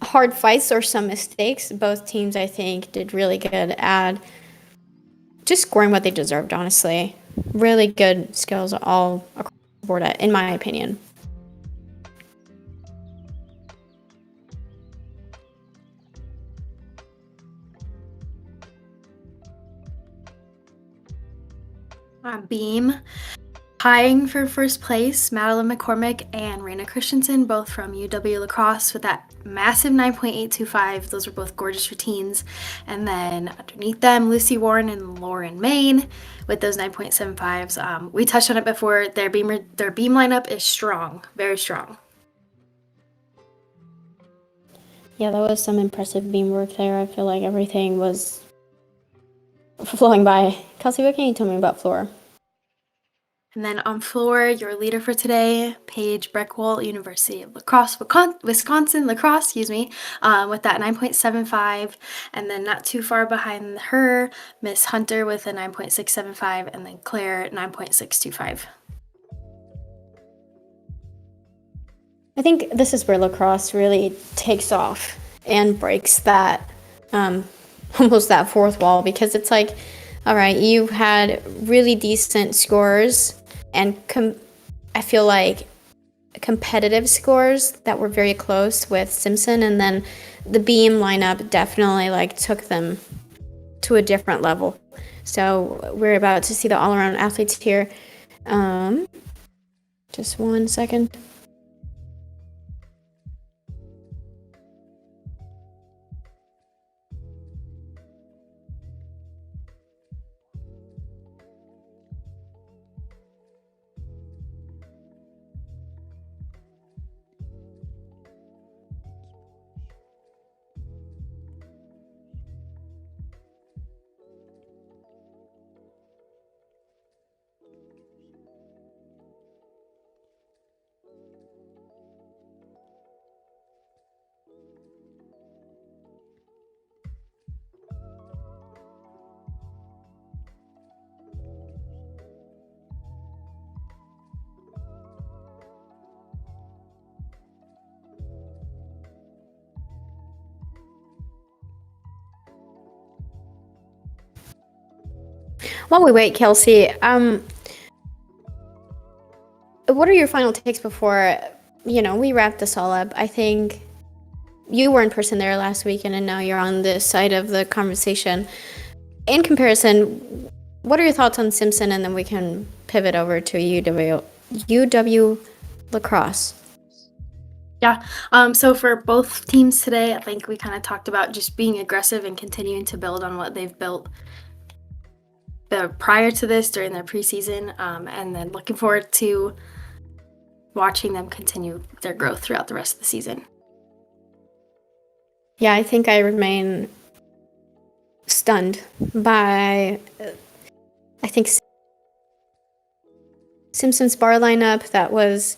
hard fights or some mistakes. Both teams, I think, did really good at just scoring what they deserved, honestly. Really good skills all across the board, in my opinion. Beam. Tying for first place, Madeline McCormick and Raina Christensen, both from UW Lacrosse with that massive 9.825. Those were both gorgeous routines. And then underneath them, Lucy Warren and Lauren Main with those 9.75s. We touched on it before. Their beam lineup is strong, very strong. Yeah, that was some impressive beam work there. I feel like everything was flowing by. Kelsey, what can you tell me about floor? And then on floor, your leader for today, Paige Breckwell, University of Wisconsin lacrosse, with that 9.75. And then not too far behind her, Miss Hunter with a 9.675, and then Claire 9.625. I think this is where lacrosse really takes off and breaks that almost that fourth wall, because it's like, all right, you had really decent scores and I feel like competitive scores that were very close with Simpson, and then the beam lineup definitely like took them to a different level. So we're about to see the all-around athletes here. Just 1 second. While we wait, Kelsey, what are your final takes before, we wrap this all up? I think you were in person there last weekend, and now you're on this side of the conversation. In comparison, what are your thoughts on Simpson? And then we can pivot over to UW Lacrosse. Yeah, so for both teams today, I think we kind of talked about just being aggressive and continuing to build on what they've built prior to this during their preseason, and then looking forward to watching them continue their growth throughout the rest of the season. Yeah, I think I remain stunned by, I think, Simpson's bar lineup. That was,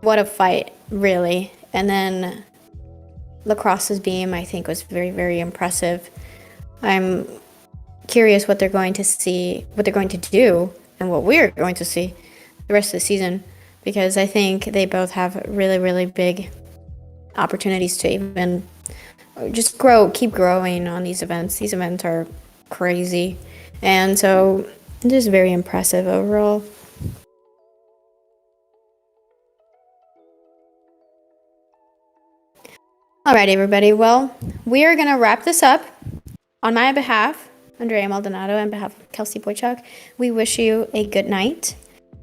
what a fight, really. And then Lacrosse's beam, I think, was very, very impressive. I'm curious what they're going to see, what they're going to do, and what we're going to see the rest of the season, because I think they both have really, really big opportunities to even just keep growing on these events. These events are crazy, and so it is very impressive overall. All right, everybody. Well, we are going to wrap this up. On my behalf, Andrea Maldonado, and on behalf of Kelsey Boychuk, we wish you a good night,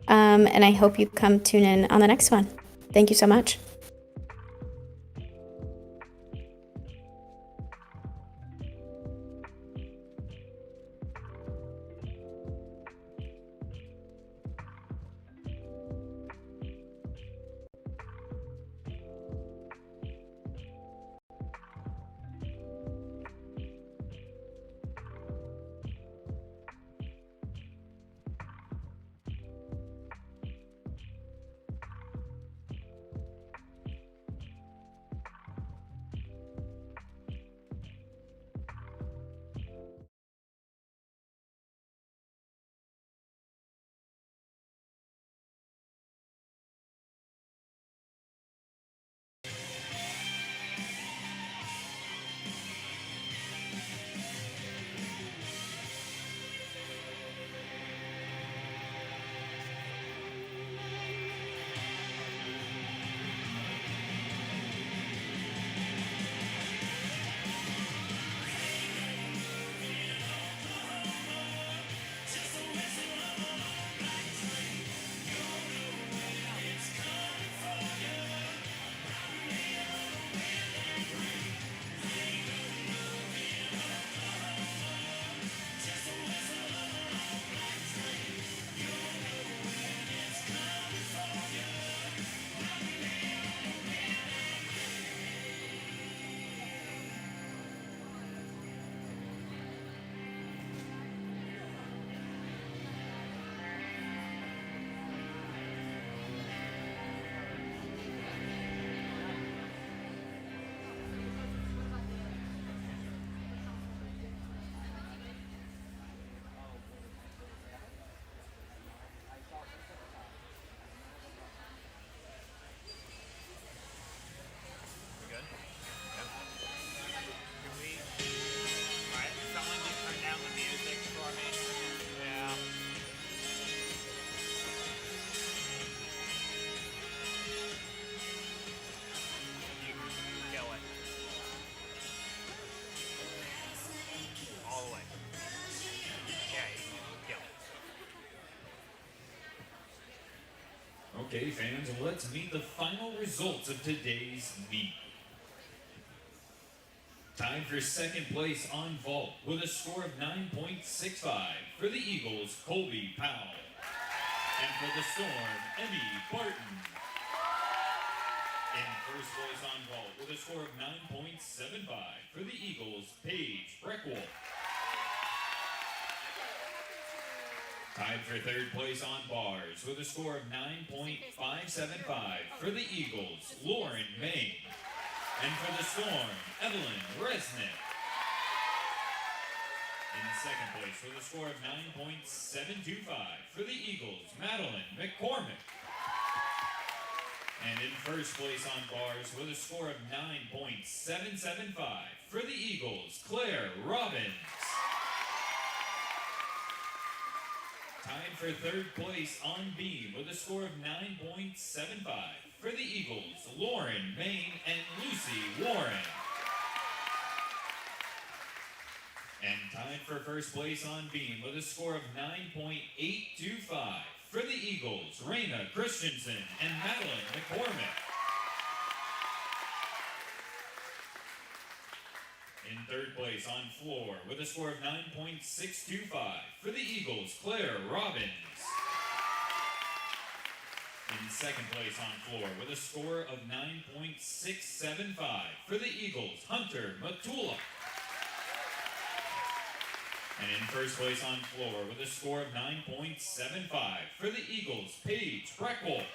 and I hope you come tune in on the next one. Thank you so much. Okay, fans, let's meet the final results of today's meet. Tied for second place on vault with a score of 9.65 for the Eagles, Colby Powell. And for the Storm, Emmy Barton. In first place on vault with a score of 9.75 for the Eagles, Paige Breckwell. Tied for third place on bars with a score of 9.575 for the Eagles, Lauren May. And for the Storm, Evelyn Resnick. In second place with a score of 9.725 for the Eagles, Madeline McCormick. And in first place on bars with a score of 9.775 for the Eagles, Claire Robbins. Tied for third place on beam with a score of 9.75 for the Eagles, Lauren Main and Lucy Warren. And tied for first place on beam with a score of 9.825 for the Eagles, Raina Christensen and Madeline McCormick. In third place on floor with a score of 9.625 for the Eagles, Claire Robbins. In second place on floor with a score of 9.675 for the Eagles, Hunter Matula. And in first place on floor with a score of 9.75 for the Eagles, Paige Breckwell.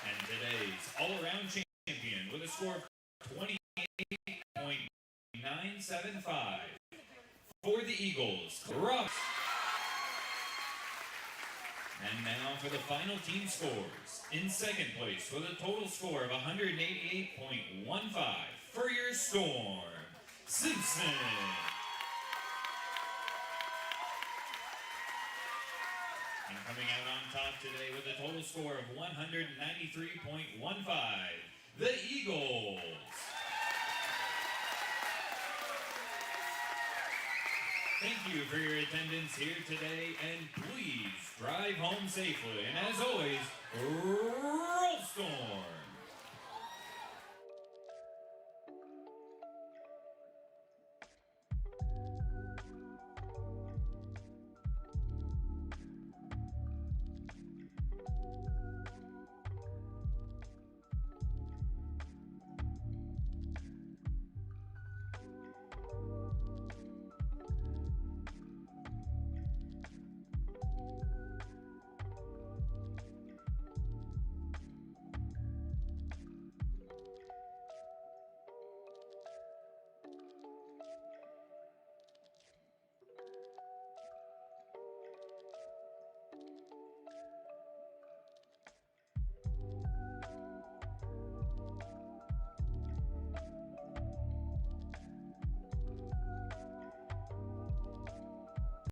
And today's all-around champion with a score of 28.975 for the Eagles, Crosse. And now for the final team scores. In second place with a total score of 188.15 for your Storm, Simpson. And coming out on top today with a total score of 193.15, the Eagles. Thank you for your attendance here today, and please drive home safely. And as always, roll Storm!